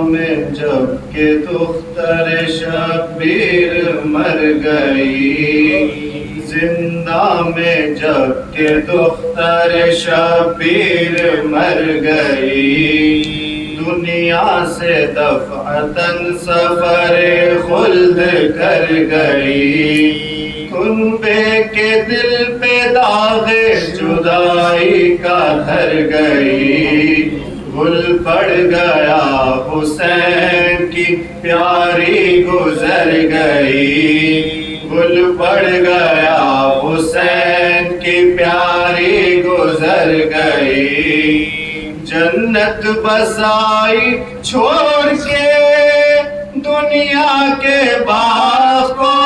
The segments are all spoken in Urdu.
میں جب کہ دختر شبیر مر گئی، زندہ میں جب کہ دختر شبیر مر گئی، دنیا سے دفعتاً سفر خلد کر گئی، کنبے کے دل پہ داغ جدائی کا دھر گئی، گل پڑ گیا حسین کی پیاری گزر گئی، گل پڑ گیا حسین کی پیاری گزر گئی، جنت بسائی چھوڑ کے دنیا کے باغ کو،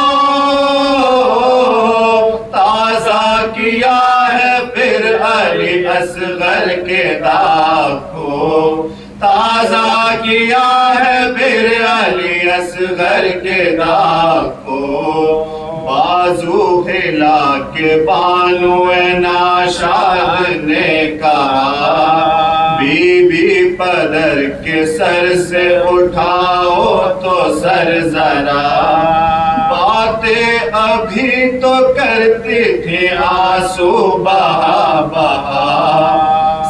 تازہ کیا ہے پھر علی اصغر کے داغ کو، تازہ کیا ہے پھر علی اصغر کے داغ کو، بازو ہلا کے بانو ناشاد نے کہا، بی بی پدر کے سر سے اٹھاؤ تو سر ذرا، باتیں ابھی تو کرتی تھی آنسو بہا بہا،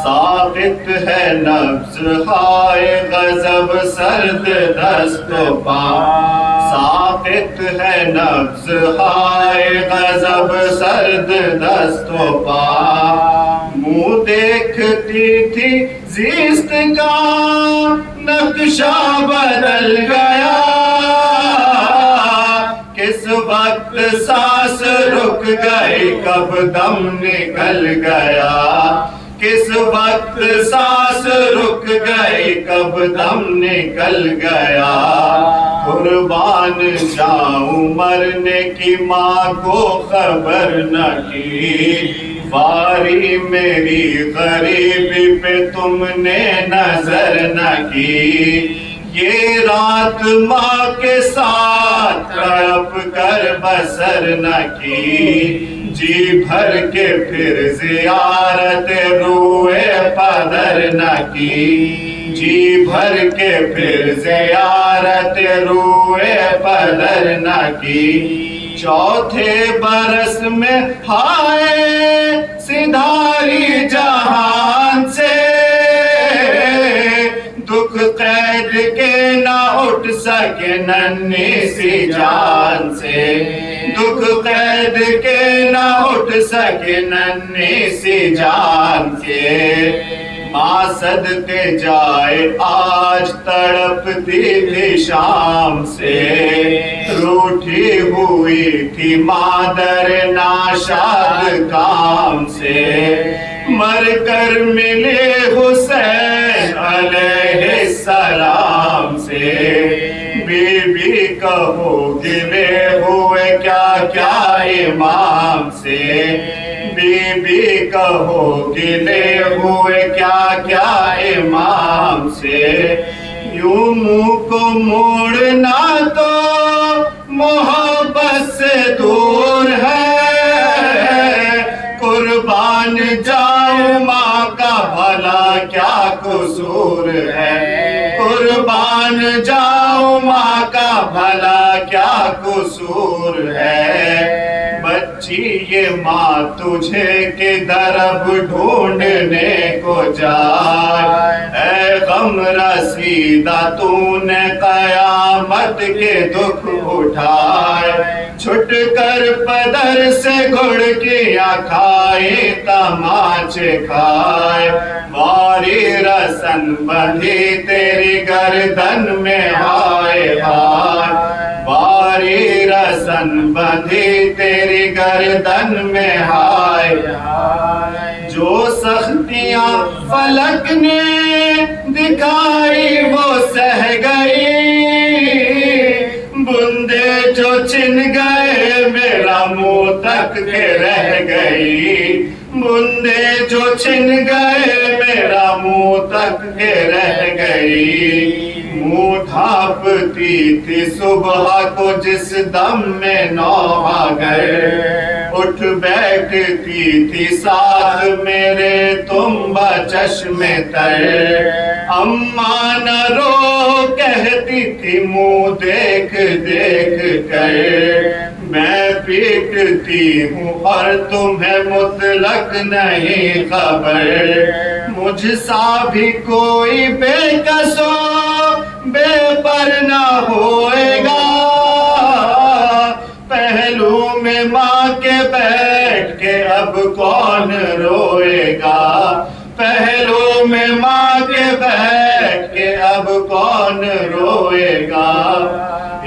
ساقط ہے نبض ہائے غضب سرد دست و پا، ساقط ہے نبض ہائے غضب سرد دست و پا، منہ دیکھتی تھی زیست کا نقشہ بدل گیا، کس وقت سانس رک گئی کب دم نکل گیا، کس وقت سانس رک گئی کب دم نکل گیا، قربان جاؤں مرنے کی ماں کو خبر نہ کی، باری میری غریبی پہ تم نے نظر نہ کی، یہ رات ماں کے ساتھ تڑپ کر بسر نہ کی، جی بھر کے پھر زیارت روئے پدر نہ کی، جی بھر کے پھر زیارت روئے پدر نہ کی، چوتھے برس میں ہائے سدھاری جہان سے، دکھ قید کے نہ اٹھ سکے ننھی سی جان سے، دکھ قید کے نہ اٹھ سکے ننھی سی جان سے، ماں صدقے جائے آج تڑپتی تھی شام سے، روٹھی ہوئی تھی مادر ناشاد کام سے، مر کر ملے حسین علیہ السلام سے، بی بی کہو گلے ہوئے کیا کیا امام سے، بی بی کہو گلے ہوئے کیا کیا امام سے، یوں منہ کو موڑنا تو محبت سے دور ہے، قربان جاؤں ماں کا بھلا کیا قصور ہے، قربان جاؤں ماں کا بھلا کیا قصور ہے، بچی یہ ماں تجھے کدھر اب ڈھونڈنے کو جائے، اے غم رسیدہ تو نے قیامت کے دکھ اٹھائے، چھٹ کر پدر سے گھڑکیاں کھائے تماچے کھائے، باری رسن بندھی تیری گردن میں ہائے ہائے، باری رسن بندھی تیری گردن میں ہائے ہائے، جو سختیاں فلک نے دکھائی وہ سہ گئی، بندے جو چھن گئے میرا منہ تک کے رہ گئی، بندے جو چھن گئے میرا منہ تک کے رہ گئی، منہ ڈھانپتی تھی صبح کو جس دم میں نوحہ گئے، اٹھ بیٹھتی تھی ساتھ میرے تم بچشم تر، اماں نہ رو کہتی تھی منہ دیکھ دیکھ کر میں پیٹتی ہوں اور تمہیں مطلق نہیں خبر مجھ سا بھی کوئی بے قصو بے پر نہ ہوئے گا پہلو میں ماں کے بیٹھ کے اب کون روئے گا پہلو میں ماں کے بیٹھ کے اب کون روئے گا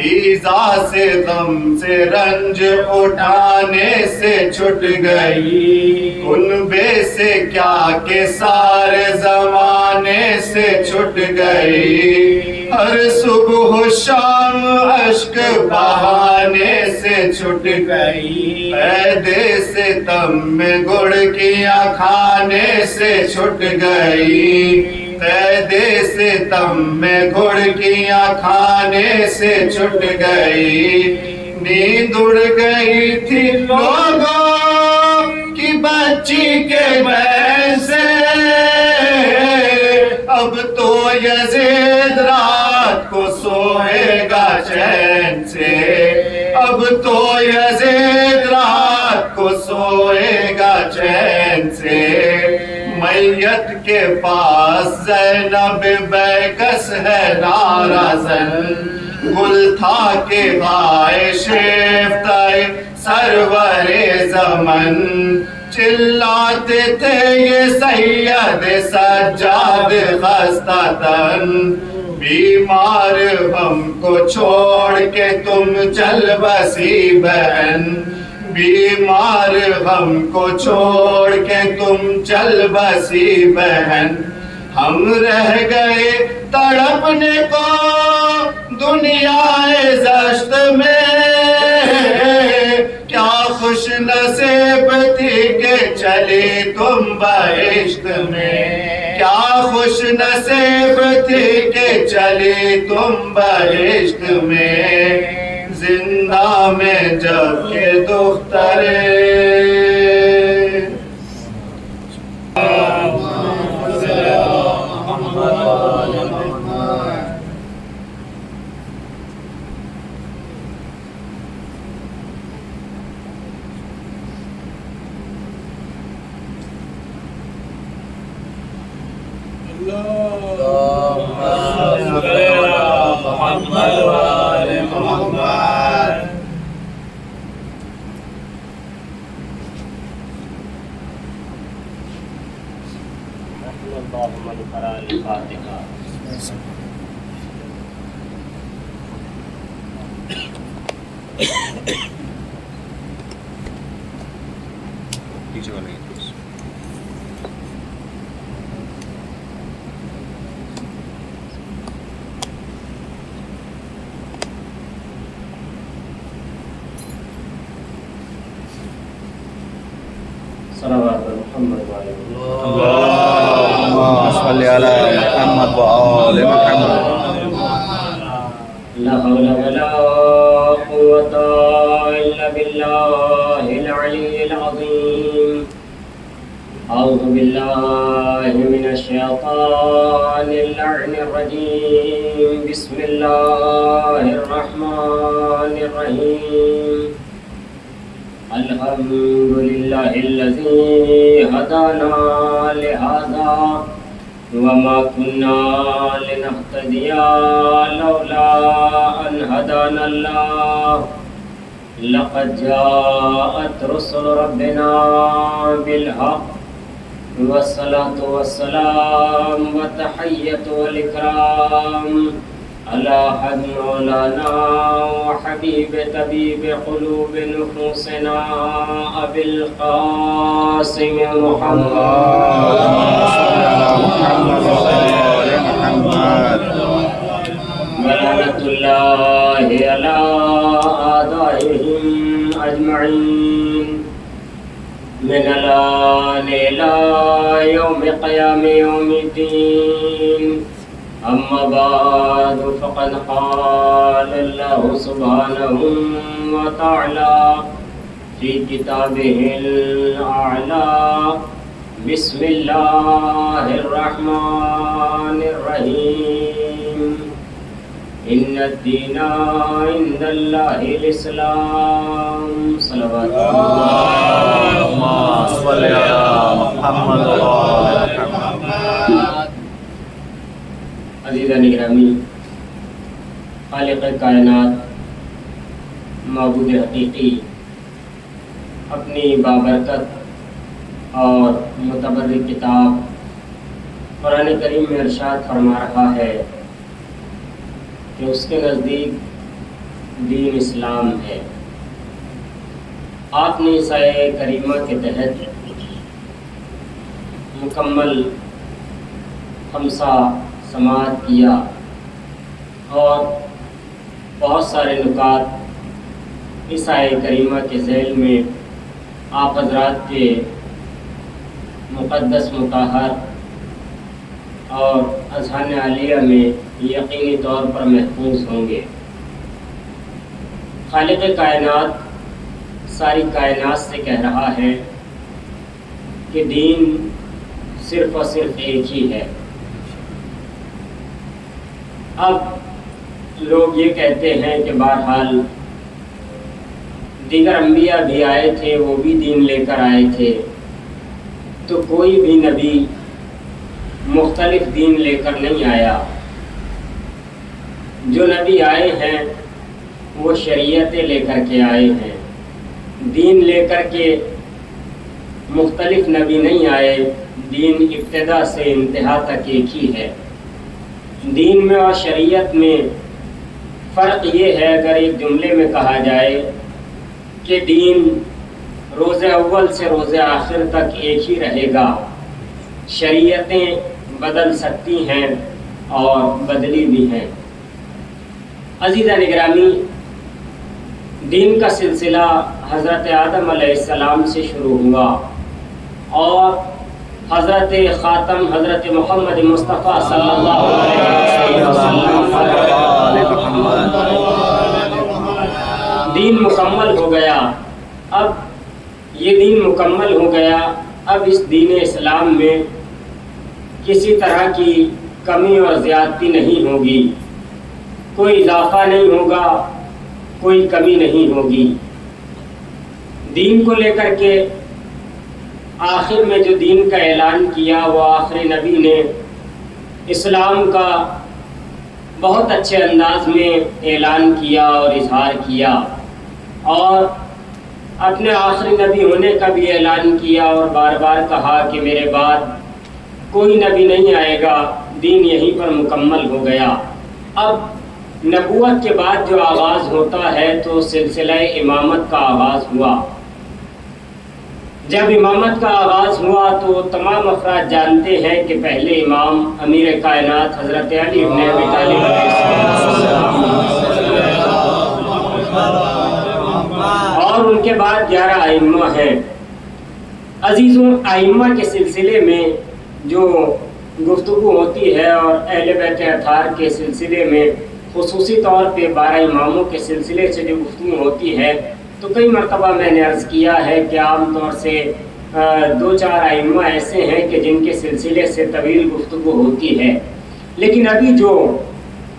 ایذا سے غم سے رنج اٹھانے سے چھٹ گئی کنبے سے کیا کہ سارے زمانے سے چھٹ گئی ہر صبح و شام اشک بہانے سے چھٹ گئی پیدے سے تم میں گڑ کیا کھانے سے چھٹ گئی پیدے سے تم میں گڑ کیا کھانے سے چھٹ گئی نیند اڑ گئی تھی لوگوں کی بچی کے بین سے اب تو یزید رات کو سوئے گا چین سے اب تو یزید رات کو سوئے گا چین سے میت کے پاس زینب بیکس ہے نارازن گل تھا کہ غائے شیفتہ سرور زمن چلاتے تھے یہ سید سجاد خستہ تن بیمار ہم کو چھوڑ کے تم چل بسی بہن بیمار ہم کو چھوڑ کے تم چل بسی بہن ہم رہ گئے تڑپنے کو دنیا زشت میں کیا خوش نصیب تھی کہ چلی تم بہشت میں کیا خوش نصیب تھی کہ چلی تم بہشت میں زندہ میں جب کہ دختر اللهم صل على محمد وآل محمد. لا حول ولا قوة إلا بالله العلي العظيم. أعوذ بالله من الشيطان اللعن الرجيم. بسم الله الرحمن الرحيم. الحمد لله الذي هدانا لهذا وما كنا لنهتدي لولا أن هدانا الله لقد جاءت رسل ربنا بالحق والصلاة والسلام والتحية والإكرام على حد مولانا وحبيب طبيب قلوب نفوسنا أبي القاسم محمد. ولعنة الله على أعدائهم أجمعين من الآن إلى يوم قيام يوم الدين. أما بعد فقد قال الله سبحانه وتعالى في كتابه الأعلى بسم اللہ الرحمن الرحیم ان الدین عند اللہ الاسلام صلوات اللهم صل على محمد وآل محمد. عزیزان گرامی، خالق کائنات معبود حقیقی اپنی بابرکت اور متبرک کتاب قرآن کریم میں ارشاد فرما رہا ہے کہ اس کے نزدیک دین اسلام ہے. آپ نے اس آیہ کریمہ کے تحت مکمل خمسہ سماعت کیا اور بہت سارے نکات اس آیہ کریمہ کے ذیل میں آپ حضرات کے مقدس مطہر اور اذہان عالیہ میں یقینی طور پر محفوظ ہوں گے. خالق کائنات ساری کائنات سے کہہ رہا ہے کہ دین صرف اور صرف ایک ہی ہے. اب لوگ یہ کہتے ہیں کہ بہرحال دیگر انبیاء بھی آئے تھے، وہ بھی دین لے کر آئے تھے، تو کوئی بھی نبی مختلف دین لے کر نہیں آیا. جو نبی آئے ہیں وہ شریعتیں لے کر کے آئے ہیں. دین لے کر کے مختلف نبی نہیں آئے. دین ابتدا سے انتہا تک ایک ہی ہے. دین میں اور شریعت میں فرق یہ ہے، اگر ایک جملے میں کہا جائے کہ دین روز اول سے روز آخر تک ایک ہی رہے گا، شریعتیں بدل سکتی ہیں اور بدلی بھی ہیں. عزیزان گرامی، دین کا سلسلہ حضرت آدم علیہ السلام سے شروع ہوا اور حضرت خاتم حضرت محمد مصطفیٰ صلی اللہ علیہ وسلم دین مکمل ہو گیا. اب یہ دین مکمل ہو گیا. اب اس دین اسلام میں کسی طرح کی کمی اور زیادتی نہیں ہوگی، کوئی اضافہ نہیں ہوگا، کوئی کمی نہیں ہوگی. دین کو لے کر کے آخر میں جو دین کا اعلان کیا وہ آخری نبی نے اسلام کا بہت اچھے انداز میں اعلان کیا اور اظہار کیا، اور اپنے آخری نبی ہونے کا بھی اعلان کیا اور بار بار کہا کہ میرے بعد کوئی نبی نہیں آئے گا. دین یہیں پر مکمل ہو گیا. اب نبوت کے بعد جو آغاز ہوتا ہے تو سلسلہ امامت کا آغاز ہوا. جب امامت کا آغاز ہوا تو تمام افراد جانتے ہیں کہ پہلے امام امیر کائنات حضرت علی بن ابی طالب علیہ السلام اور ان کے بعد 11 ائمہ ہیں. عزیزوں، ائمہ کے سلسلے میں جو گفتگو ہوتی ہے اور اہل بیت اطہار کے سلسلے میں خصوصی طور پہ 12 اماموں کے سلسلے سے جو گفتگو ہوتی ہے تو کئی مرتبہ میں نے عرض کیا ہے کہ عام طور سے 2-4 ائمہ ایسے ہیں کہ جن کے سلسلے سے طویل گفتگو ہوتی ہے. لیکن ابھی جو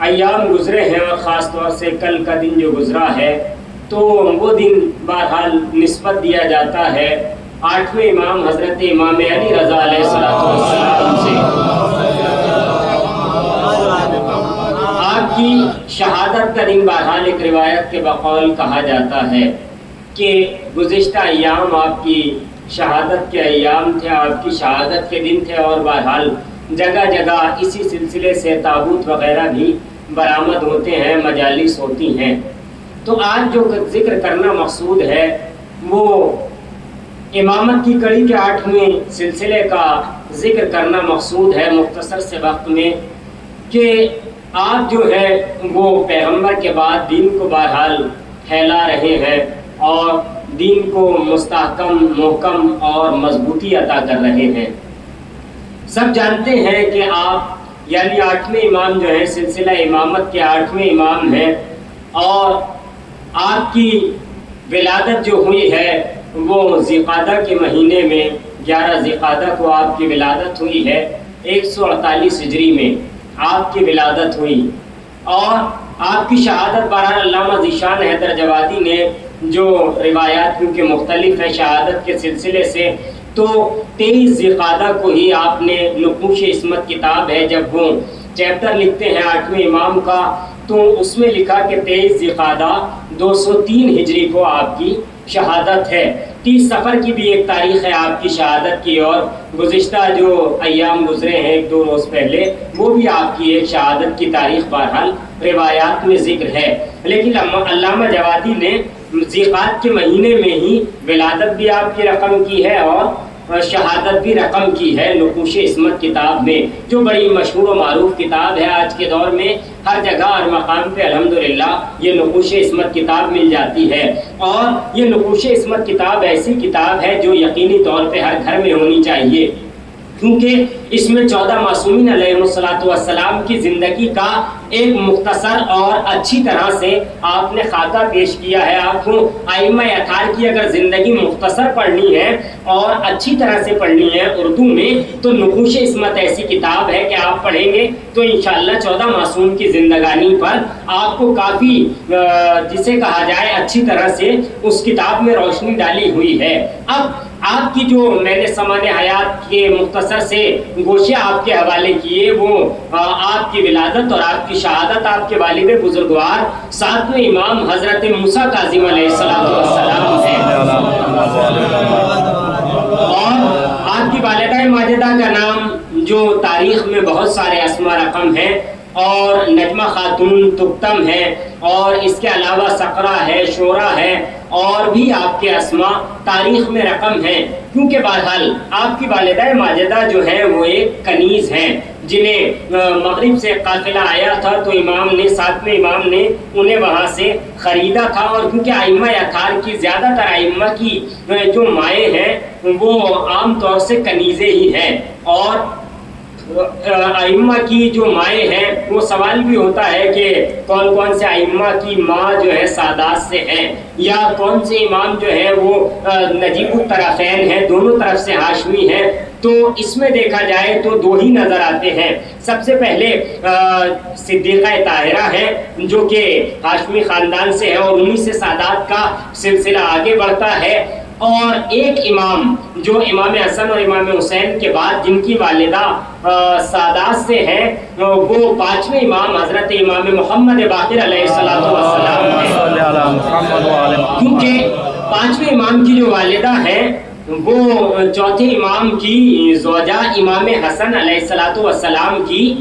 ایام گزرے ہیں اور خاص طور سے کل کا دن جو گزرا ہے تو وہ دن بہرحال نسبت دیا جاتا ہے 8ویں امام حضرت امام علی رضا علیہ السلام سے. آپ کی شہادت کا دن بہرحال ایک روایت کے بقول کہا جاتا ہے کہ گزشتہ ایام آپ کی شہادت کے ایام تھے، آپ کی شہادت کے دن تھے، اور بہرحال جگہ جگہ اسی سلسلے سے تابوت وغیرہ بھی برآمد ہوتے ہیں، مجالس ہوتی ہیں. تو آج جو ذکر کرنا مقصود ہے وہ امامت کی کڑی کے 8ویں سلسلے کا ذکر کرنا مقصود ہے مختصر سے وقت میں، کہ آپ جو ہے وہ پیغمبر کے بعد دین کو بہرحال پھیلا رہے ہیں اور دین کو مستحکم، محکم اور مضبوطی عطا کر رہے ہیں. سب جانتے ہیں کہ آپ یعنی 8ویں امام جو ہے سلسلہ امامت کے 8ویں امام ہیں، اور آپ کی ولادت جو ہوئی ہے وہ ذی القعدہ کے مہینے میں 11 ذیقعدہ کو آپ کی ولادت ہوئی ہے، 148 ہجری میں آپ کی ولادت ہوئی، اور آپ کی شہادت بہرحال علامہ ذیشان حیدر جوادی نے جو روایات کیونکہ مختلف ہے شہادت کے سلسلے سے، تو 23 ذیقعدہ کو ہی آپ نے نقوش عصمت کتاب ہے جب وہ چیپٹر لکھتے ہیں 8ویں امام کا، تو اس میں لکھا کہ 23 ذیقعدہ 203 ہجری کو آپ کی شہادت ہے۔ 30 صفر کی بھی ایک تاریخ ہے آپ کی شہادت کی، اور گزشتہ جو ایام گزرے ہیں 1-2 روز پہلے وہ بھی آپ کی ایک شہادت کی تاریخ بہرحال روایات میں ذکر ہے۔ لیکن علامہ جوادی نے ذیقعدہ کے مہینے میں ہی ولادت بھی آپ کی رقم کی ہے اور شہادت بھی رقم کی ہے نقوش عصمت کتاب میں، جو بڑی مشہور و معروف کتاب ہے۔ آج کے دور میں ہر جگہ اور مقام پہ الحمدللہ یہ نقوش عصمت کتاب مل جاتی ہے، اور یہ نقوش عصمت کتاب ایسی کتاب ہے جو یقینی طور پہ ہر گھر میں ہونی چاہیے، کیونکہ اس میں 14 معصومین علیہ السلام کی زندگی کا ایک مختصر اور اچھی طرح سے آپ نے خاکہ پیش کیا ہے۔ آپ کو ائمہ اطہار کی اگر زندگی مختصر پڑھنی ہے اور اچھی طرح سے پڑھنی ہے اردو میں، تو نقوش عصمت ایسی کتاب ہے کہ آپ پڑھیں گے تو انشاءاللہ 14 معصوم کی زندگانی پر آپ کو کافی جسے کہا جائے اچھی طرح سے اس کتاب میں روشنی ڈالی ہوئی ہے۔ اب آپ کی جو میں نے سمان حیات کے مختصر سے گوشے آپ کے حوالے کیے، وہ آپ کی ولادت اور آپ کی شہادت آپ کے والد بزرگوار 7ویں امام حضرت موسیٰ کاظم علیہ السلام ہے، اور آپ کی والدہ ماجدہ کا نام جو تاریخ میں بہت سارے اسماء رقم ہیں، اور نجمہ خاتون تکتم ہے، اور اس کے علاوہ سقرہ ہے، شورہ ہے، اور بھی آپ کے اسماء تاریخ میں رقم ہیں، کیونکہ بہرحال آپ کی والدہ ماجدہ جو ہیں وہ ایک کنیز ہیں جنہیں مغرب سے قافلہ آیا تھا تو امام نے 7ویں امام نے انہیں وہاں سے خریدا تھا، اور کیونکہ ائمہ اطہار کی زیادہ تر ائمہ کی جو مائیں ہیں وہ عام طور سے کنیزیں ہی ہیں، اور ائمہ کی جو مائیں ہیں وہ سوال بھی ہوتا ہے کہ کون کون سے ائمہ کی ماں جو ہے سادات سے ہیں، یا کون سے امام جو ہے وہ نجیب الطرفین ہیں، دونوں طرف سے ہاشمی ہیں۔ تو اس میں دیکھا جائے تو 2 ہی نظر آتے ہیں۔ سب سے پہلے صدیقہ طاہرہ ہے جو کہ ہاشمی خاندان سے ہے، اور انہی سے سادات کا سلسلہ آگے بڑھتا ہے، اور ایک امام جو امام حسن اور امام حسین کے بعد جن کی والدہ سادات سے ہیں وہ 5ویں امام حضرت امام محمد باقر علیہ السلام ہیں، کیونکہ 5ویں امام کی جو والدہ ہیں وہ 4تھے امام کی زوجہ امام حسن علیہ السلام کی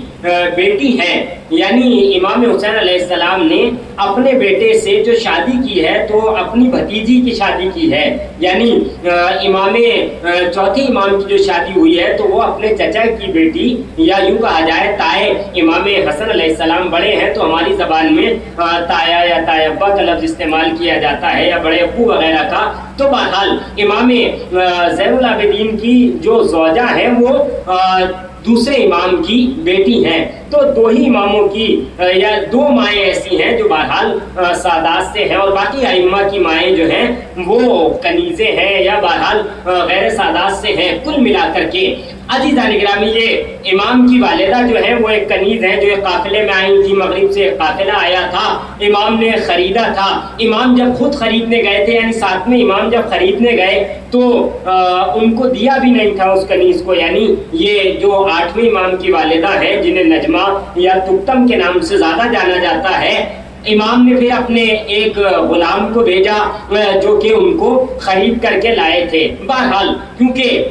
بیٹی ہے، یعنی امام حسین علیہ السلام نے اپنے بیٹے سے جو شادی کی ہے تو اپنی بھتیجی کی شادی کی ہے، یعنی امام 4تھے امام کی جو شادی ہوئی ہے تو وہ اپنے چچا کی بیٹی، یا یوں کہا جائے تائے امام حسن علیہ السلام بڑے ہیں تو ہماری زبان میں تایا یا تائے ابا کا لفظ استعمال کیا جاتا ہے، یا بڑے ابو وغیرہ کا، تو بہرحال امام زین العابدین کی جو زوجہ ہیں وہ دوسرے امام کی بیٹی ہیں، تو 2 ہی اماموں کی یا 2 مائیں ایسی ہیں جو بہرحال سادات سے ہیں، اور باقی ائمہ کی مائیں جو ہیں وہ کنیزیں ہیں یا بہرحال غیر سادات سے ہیں۔ کل ملا کر کے عزیزان گرامی یہ امام کی والدہ جو ہے وہ ایک کنیز ہیں جو ایک قافلے میں آئی تھی، مغرب سے قافلہ آیا تھا، امام نے خریدا تھا۔ امام جب خود خریدنے گئے تھے، یعنی 7ویں امام جب خریدنے گئے تو ان کو دیا بھی نہیں تھا اس کنیز کو، یعنی یہ جو 8ویں امام کی والدہ ہے جنہیں نجمہ یا تکتم کے نام سے زیادہ جانا جاتا ہے، امام نے پھر اپنے ایک غلام کو بھیجا جو کہ ان کو خرید کر کے لائے تھے۔ بہرحال کیونکہ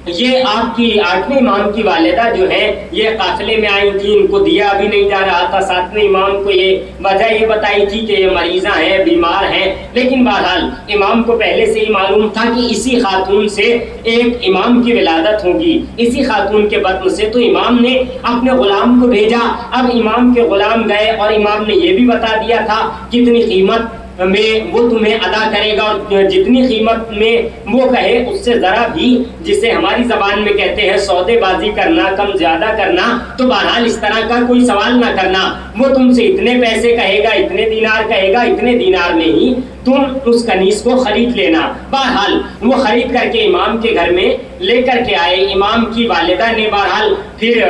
یہ آپ کی 8ویں امام کی والدہ جو ہے یہ قافلے میں آئی تھی، ان کو دیا بھی نہیں جا رہا تھا، 7ویں امام کو یہ وجہ یہ بتائی تھی کہ یہ مریضہ ہیں، بیمار ہیں، لیکن بہرحال امام کو پہلے سے ہی معلوم تھا کہ اسی خاتون سے ایک امام کی ولادت ہوگی، اسی خاتون کے بطن سے، تو امام نے اپنے غلام کو بھیجا۔ اب امام کے غلام گئے اور امام نے یہ بھی بتا دیا تھا کتنی قیمت میں وہ تمہیں ادا کرے گا، اور جتنی قیمت میں وہ کہے اس سے ذرا بھی، جسے ہماری زبان میں کہتے ہیں سودے بازی کرنا، کم زیادہ کرنا، تو بہرحال اس طرح کا کوئی سوال نہ کرنا، وہ تم سے اتنے پیسے کہے گا، اتنے دینار کہے گا، اتنے دینار میں ہی تم اس کنیز کو خرید لینا۔ بہرحال وہ خرید کر کے امام کے گھر میں لے کر کے آئے۔ امام کی والدہ نے بہرحال پھر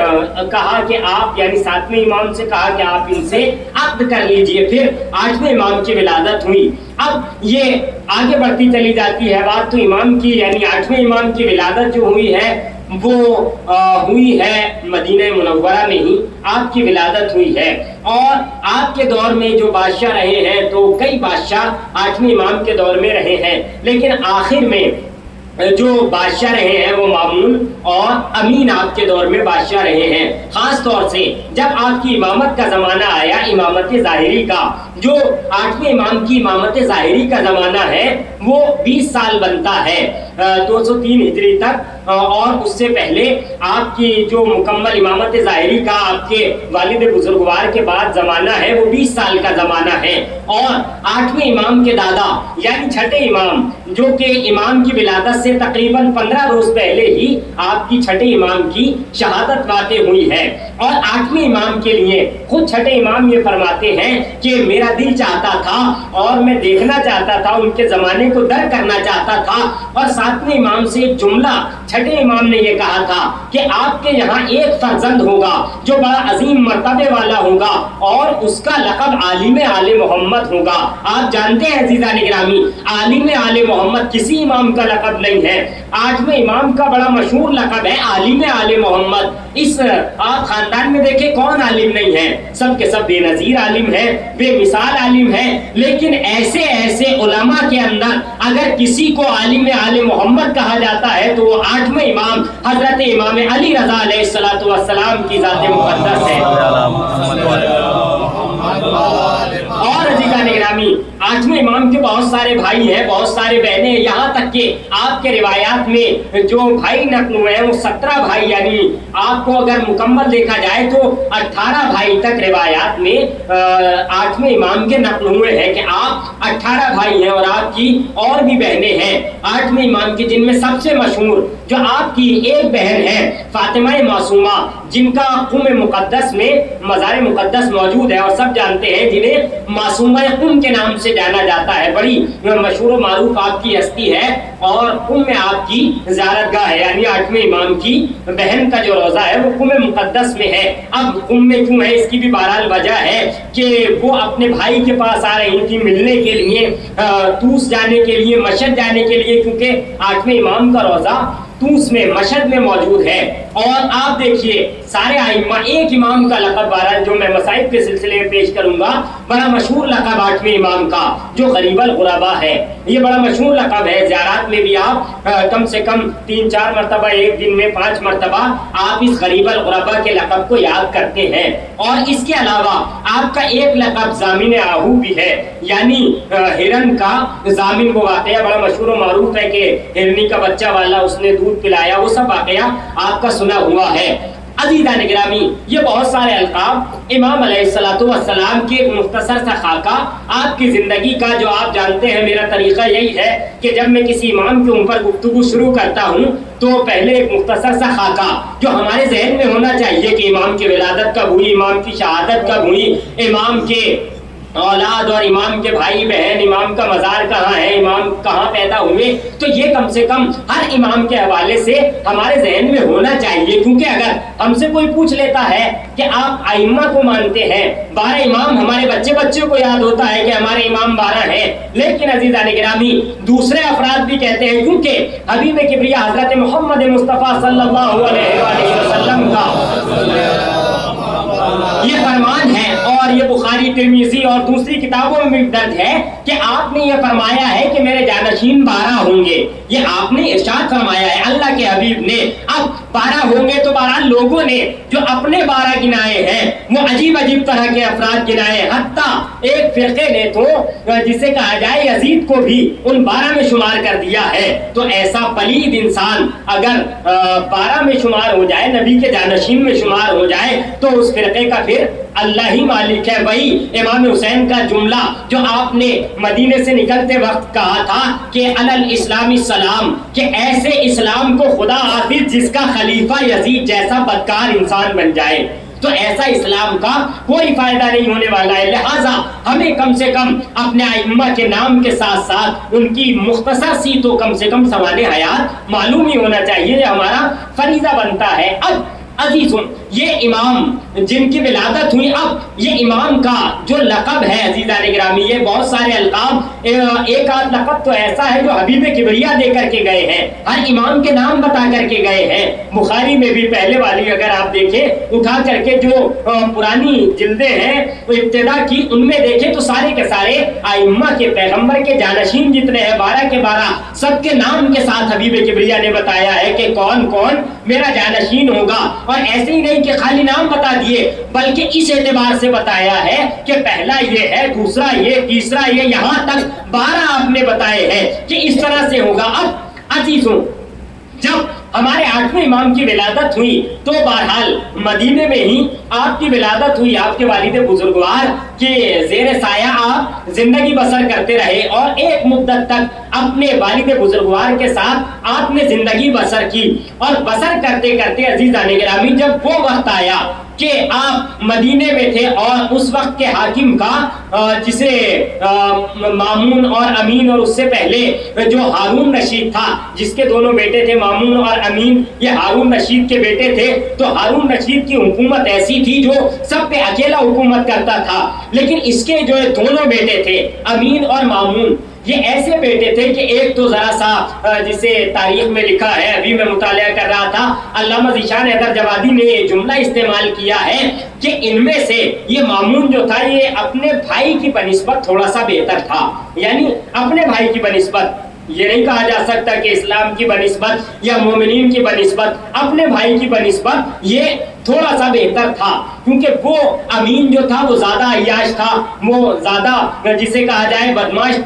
کہا کہ آپ یعنی 7ویں امام سے کہا کہ آپ ان سے عقد کر لیجئے۔ پھر 8ویں امام کی ولادت ہوئی۔ اب یہ آگے بڑھتی چلی جاتی ہے بات، تو امام کی یعنی 8ویں امام کی ولادت جو ہوئی ہے وہ ہوئی ہے مدینہ منورہ میں ہی آپ کی ولادت ہوئی ہے۔ اور آپ کے دور میں جو بادشاہ رہے ہیں تو کئی بادشاہ 8ویں امام کے دور میں رہے ہیں، لیکن آخر میں جو بادشاہ رہے ہیں وہ مامون اور امین آپ کے دور میں بادشاہ رہے ہیں۔ خاص طور سے جب آپ کی امامت کا زمانہ آیا، امامت ظاہری کا، جو 8ویں امام کی امامت ظاہری کا زمانہ ہے وہ 20 سال بنتا ہے 203 ہجری تک، اور اس سے پہلے آپ کی جو مکمل امامت ظاہری کا آپ کے والد بزرگوار کے بعد زمانہ ہے وہ 20 سال کا زمانہ ہے۔ اور 8ویں امام کے دادا یعنی چھٹے امام، جو کہ امام کی ولادت سے تقریباً 15 روز پہلے ہی آپ کی چھٹے امام کی شہادت واقع ہوئی ہے۔ اور 8ویں امام کے لیے خود چھٹے امام یہ فرماتے ہیں کہ میرا دل چاہتا تھا اور میں دیکھنا چاہتا تھا، ان کے زمانے کو در کرنا چاہتا تھا۔ اور 7ویں امام سے ایک جملہ چھٹے امام نے یہ کہا تھا کہ آپ کے یہاں ایک فرزند ہوگا جو بڑا عظیم مرتبے والا ہوگا اور اس کا لقب عالم آل محمد ہوگا۔ آپ جانتے ہیں عزیزان گرامی، عالم آل محمد کسی امام کا لقب نہیں ہے، 8ویں امام کا بڑا مشہور لقب ہے عالم آل محمد۔ اس آپ خاندان میں دیکھیں کون عالم نہیں ہے، سب کے سب بے نظیر عالم ہے، بے مثال عالم ہے، لیکن ایسے ایسے علماء کے اندر اگر کسی کو عالم آل محمد کہا جاتا ہے تو وہ 8ویں امام حضرت امام علی رضا علیہ الصلوۃ والسلام کی ذات مقدس ہے۔ اور عزیزان گرامی، 8ویں امام کے بہت سارے بھائی ہیں، بہت سارے بہنیں، یہاں تک کہ آپ کے روایات میں جو بھائی نقل ہوئے ہیں وہ 17 بھائی، یعنی آپ کو اگر مکمل دیکھا جائے تو 18 بھائی تک روایات میں 8ویں امام کے نقل ہوئے ہیں کہ آپ 18 بھائی ہیں اور آپ کی اور بھی بہنیں ہیں 8ویں امام کی، جن میں سب سے مشہور جو آپ کی ایک بہن ہے فاطمہ معصومہ، جن کا قم مقدس میں مزار مقدس موجود ہے اور سب جانتے ہیں جنہیں معصومہ قم کے نام سے جانا جاتا ہے، بڑی مشہور و معروف آپ کی ہستی ہے، اور قم میں آپ کی زیارت گاہ ہے، یعنی 8ویں امام کی بہن کا جو روضہ ہے وہ قم مقدس میں ہے۔ اب قم میں کیوں ہے اس کی بھی بہرحال وجہ ہے کہ وہ اپنے بھائی کے پاس آ رہی تھی ملنے کے لیے، طوس جانے کے لیے، مشہد جانے کے لیے، کیونکہ 8ویں امام کا روضہ طوس میں مشہد میں موجود ہے۔ اور آپ دیکھیے سارے ائمہ ایک امام کا لقب بہرحال جو میں مصائب کے سلسلے میں پیش کروں گا، بڑا مشہور لقب 8ویں امام کا جو غریب الغربا ہے، یہ بڑا مشہور لقب ہے۔ زیارات میں بھی آپ کم سے کم 3-4 مرتبہ، ایک دن میں 5 مرتبہ آپ اس غریب الغربا کے لقب کو یاد کرتے ہیں۔ اور اس کے علاوہ آپ کا ایک لقب ضامن آہو بھی ہے، یعنی ہرن کا ضامن، وہ واقعہ بڑا مشہور و معروف ہے کہ ہرنی کا بچہ والا اس نے دودھ پلایا، وہ سب واقعہ آپ کا سنا ہوا ہے۔ عزیزان گرامی، یہ بہت سارے القاب امام علیہ الصلوۃ والسلام کی ایک مختصر سا خاکہ آپ کی زندگی کا، جو آپ جانتے ہیں میرا طریقہ یہی ہے کہ جب میں کسی امام کے اوپر گفتگو شروع کرتا ہوں تو پہلے ایک مختصر سا خاکہ جو ہمارے ذہن میں ہونا چاہیے کہ امام کی ولادت کب ہوئی، امام کی شہادت کب ہوئی، امام کے اولاد اور امام کے بھائی بہن، امام کا مزار کہاں ہے، امام کہاں پیدا ہوئے، تو یہ کم سے کم ہر امام کے حوالے سے ہمارے ذہن میں ہونا چاہیے۔ کیونکہ اگر ہم سے کوئی پوچھ لیتا ہے کہ آپ ائمہ کو مانتے ہیں، 12 امام، ہمارے بچے کو یاد ہوتا ہے کہ ہمارے امام 12 ہیں، لیکن عزیزان گرامی دوسرے افراد بھی کہتے ہیں، کیونکہ حبیب کبریا حضرت محمد مصطفیٰ صلی اللہ علیہ وآلہ وسلم کا یہ فرمان ہے، اور یہ بخاری، ترمذی اور دوسری کتابوں میں بھی درج ہے کہ آپ نے یہ فرمایا ہے کہ میرے جانشین 12 ہوں گے، یہ آپ نے ارشاد فرمایا ہے اللہ کے حبیب نے۔ اب 12 ہوں گے تو 12 لوگوں نے جو اپنے 12 گنائے ہیں وہ عجیب عجیب طرح کے افراد گنائے، حتیٰ ایک فرقے نے تو جسے کہا جائے یزید کو بھی ان 12 میں شمار کر دیا ہے۔ تو ایسا پلید انسان اگر 12 میں شمار ہو جائے، نبی کے جانشین میں شمار ہو جائے، تو اس فرقے کا پھر اللہ ہی مالک ہے۔ وہی امام حسین کا جملہ جو آپ نے مدینے سے نکلتے وقت کہا تھا کہ علل اسلامی سلام، کہ ایسے اسلام کو خدا حافظ جس کا خلیفہ یزید جیسا بدکار انسان بن جائے۔ تو ایسا اسلام کا کوئی فائدہ نہیں ہونے والا ہے۔ لہٰذا ہمیں کم سے کم اپنے ائمہ کے نام کے ساتھ ساتھ ان کی مختصر سی تو کم سے کم سوال حیات معلوم ہی ہونا چاہیے، یہ ہمارا فریضہ بنتا ہے۔ اب عزیزوں، یہ امام جن کی ولادت ہوئی، اب یہ امام کا جو لقب ہے عزیزان گرامی، یہ بہت سارے القاب، ایک آدھ لقب تو ایسا ہے جو حبیب کبریا دے کر کے گئے ہیں، ہر امام کے نام بتا کر کے گئے ہیں۔ بخاری میں بھی پہلے والی اگر آپ دیکھیں اٹھا کر کے جو پرانی جلدیں ہیں ابتدا کی، ان میں دیکھیں تو سارے کے سارے ائمہ کے پیغمبر کے جانشین جتنے ہیں 12 کے 12 سب کے نام کے ساتھ حبیب کبریا نے بتایا ہے کہ کون کون میرا جانشین ہوگا، اور ایسے ہی نہیں کہ خالی نام بتا دیے بلکہ اس اعتبار سے بتایا ہے کہ پہلا یہ ہے، دوسرا یہ، تیسرا یہ، یہاں تک 12 آپ نے بتائے ہیں کہ اس طرح سے ہوگا۔ اب عزیزوں، جب ہمارے 8ویں امام کی ولادت ہوئی تو بہرحال مدینے میں ہی آپ کی ولادت ہوئی، آپ کے والد بزرگوار کے زیر سایہ آپ زندگی بسر کرتے رہے، اور ایک مدت تک اپنے والد بزرگوار کے ساتھ آپ نے زندگی بسر کی، اور بسر کرتے کرتے عزیزان گرامی جب وہ وقت آیا کہ آپ مدینے میں تھے اور اس وقت کے حاکم کا جسے مامون اور امین، اور اس سے پہلے جو ہارون رشید تھا جس کے دونوں بیٹے تھے مامون اور امین، یہ ہارون رشید کے بیٹے تھے، تو ہارون رشید کی حکومت ایسی تھی جو سب پہ اکیلا حکومت کرتا تھا، لیکن اس کے جو دونوں بیٹے تھے امین اور مامون، یہ ایسے بیٹے تھے کہ ایک تو ذرا سا جسے تاریخ میں لکھا ہے، ابھی میں مطالعہ کر رہا تھا، علامہ ذیشان حیدر جوادی نے یہ جملہ استعمال کیا ہے کہ ان میں سے یہ مامون جو تھا یہ اپنے بھائی کی بنسبت تھوڑا سا بہتر تھا، یعنی اپنے بھائی کی بنسبت، یہ نہیں کہا جا سکتا کہ اسلام کی بنسبت یا مومنین کی بنسبت، اپنے بھائی کی بنسبت یہ تھوڑا سا بہتر تھا، کیونکہ وہ امین جو تھا وہ زیادہ عیاش تھا، وہ زیادہ جسے کہا جائے بدماش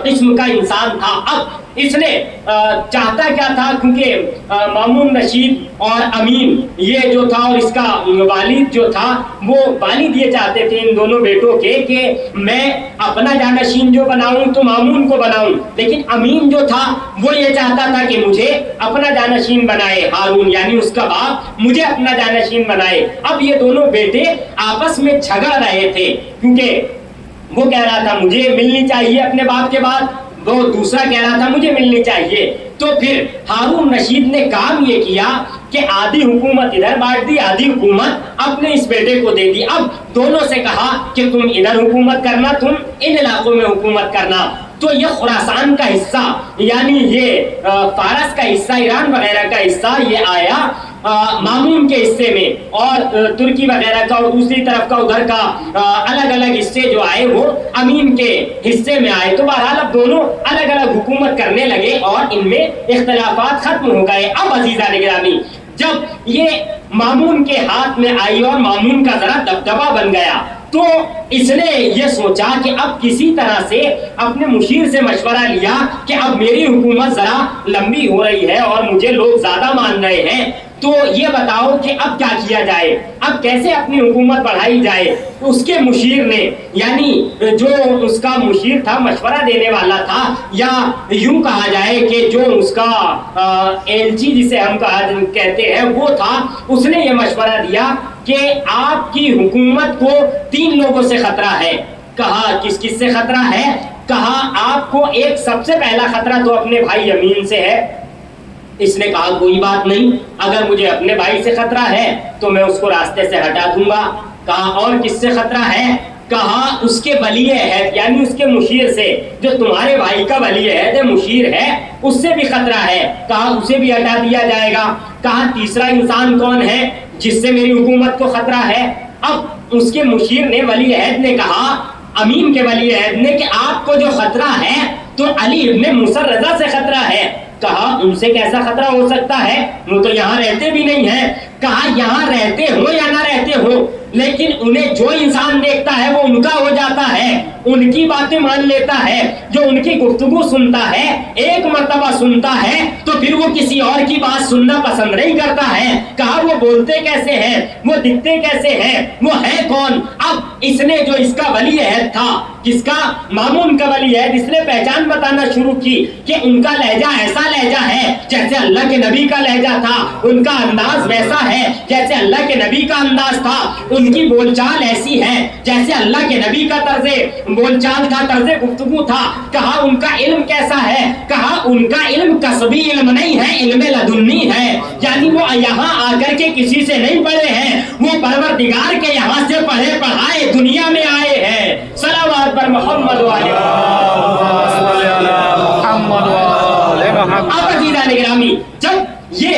قسم کا انسان تھا۔ اب اس نے چاہتا کیا تھا، کیونکہ مامون رشید اور امین یہ جو تھا اور اس کا والد جو تھا، وہ والد یہ چاہتے تھے ان دونوں بیٹوں کے کہ میں اپنا جانشین جو بناؤں تو مامون کو بناؤں، لیکن امین جو تھا وہ یہ چاہتا تھا کہ مجھے اپنا جانشین بنائے، ہارون یعنی اس کا باپ مجھے اپنا جانشین بنائے۔ اب یہ دونوں بیٹے آپس میں جھگڑ رہے تھے، کیونکہ وہ کہہ رہا تھا مجھے ملنی چاہیے اپنے باپ کے بعد، وہ دوسرا کہہ رہا تھا مجھے ملنی چاہیے۔ تو پھر ہارون رشید نے کام یہ کیا کہ آدھی حکومت ادھر بانٹ دی، آدھی حکومت اپنے اس بیٹے کو دے دی۔ اب دونوں سے کہا کہ تم ادھر حکومت کرنا، تم ان علاقوں میں حکومت کرنا۔ تو یہ خراسان کا حصہ یعنی یہ فارس کا حصہ، ایران وغیرہ کا حصہ یہ آیا مامون کے حصے میں، اور ترکی وغیرہ کا اور دوسری طرف کا ادھر کا الگ الگ حصے جو آئے وہ امین کے حصے میں آئے۔ تو بہرحال اب دونوں الگ الگ حکومت کرنے لگے اور ان میں اختلافات ختم ہو گئے۔ اب عزیزان گرامی جب یہ مامون کے ہاتھ میں آئی اور مامون کا ذرا دبدبا بن گیا، تو اس نے یہ سوچا کہ اب کسی طرح سے اپنے مشیر سے مشورہ لیا کہ اب میری حکومت ذرا لمبی ہو رہی ہے اور مجھے لوگ زیادہ مان رہے ہیں، تو یہ بتاؤ کہ اب کیا کیا جائے، اب کیسے اپنی حکومت بڑھائی جائے۔ اس کے مشیر نے یعنی جو اس کا مشیر تھا، مشورہ دینے والا تھا، یا یوں کہا جائے کہ جو اس کا ایلچی جسے ہم کہتے ہیں وہ تھا، اس نے یہ مشورہ دیا کہ آپ کی حکومت کو 3 لوگوں سے خطرہ ہے۔ کہا کس کس سے خطرہ ہے؟ کہا آپ کو ایک سب سے پہلا خطرہ تو اپنے بھائی امین سے ہے۔ اس نے کہا کوئی بات نہیں، اگر مجھے اپنے بھائی سے خطرہ ہے تو میں اس کو راستے سے ہٹا دوں گا۔ کہا اور کس سے خطرہ ہے؟ کہا اس کے ولی عہد یعنی اس کے مشیر سے، جو تمہارے بھائی کا ولی عہد مشیر ہے اس سے بھی خطرہ ہے۔ کہا اسے بھی ہٹا دیا جائے گا۔ کہا تیسرا انسان کون ہے جس سے میری حکومت کو خطرہ ہے؟ اب اس کے مشیر نے، ولی عہد نے کہا، امین کے ولی عہد نے، کہ آپ کو جو خطرہ ہے تو علی ابن موسیٰ رضا سے خطرہ ہے۔ کہا ان سے کیسا خطرہ ہو سکتا ہے، وہ تو یہاں رہتے بھی نہیں ہیں۔ کہا یہاں رہتے ہو یا نہ رہتے ہو، لیکن انہیں جو انسان دیکھتا ہے وہ ان کا ہو جاتا ہے، ان کی باتیں مان لیتا ہے، جو ان کی گفتگو سنتا ہے، ایک مرتبہ سنتا ہے تو پھر وہ کسی اور کی بات سننا پسند نہیں کرتا ہے۔ کہا وہ بولتے کیسے ہیں، وہ دکھتے کیسے ہیں، وہ ہے کون؟ اب اس نے جو اس کا ولی عہد تھا کس کا؟ مامون کا ولی ہے، جس نے پہچان بتانا شروع کی کہ ان کا لہجہ ایسا لہجہ ہے جیسے اللہ کے نبی کا لہجہ تھا، ان کا انداز ویسا ہے جیسے اللہ کے نبی کا انداز تھا، ان کی بول چال ایسی ہے جیسے اللہ کے نبی کا طرز بول چال تھا، طرز گفتگو تھا۔ کہا ان کا علم کیسا ہے؟ کہا ان کا علم کسبی علم نہیں ہے، علم لدنی ہے، یعنی وہ یہاں آ کر کے کسی سے نہیں پڑھے ہیں، وہ پروردگار کے یہاں سے پڑھے پڑھائے دنیا میں آئے ہیں۔ صلوات پر محمد والے اب عزیزان گرامی، جب یہ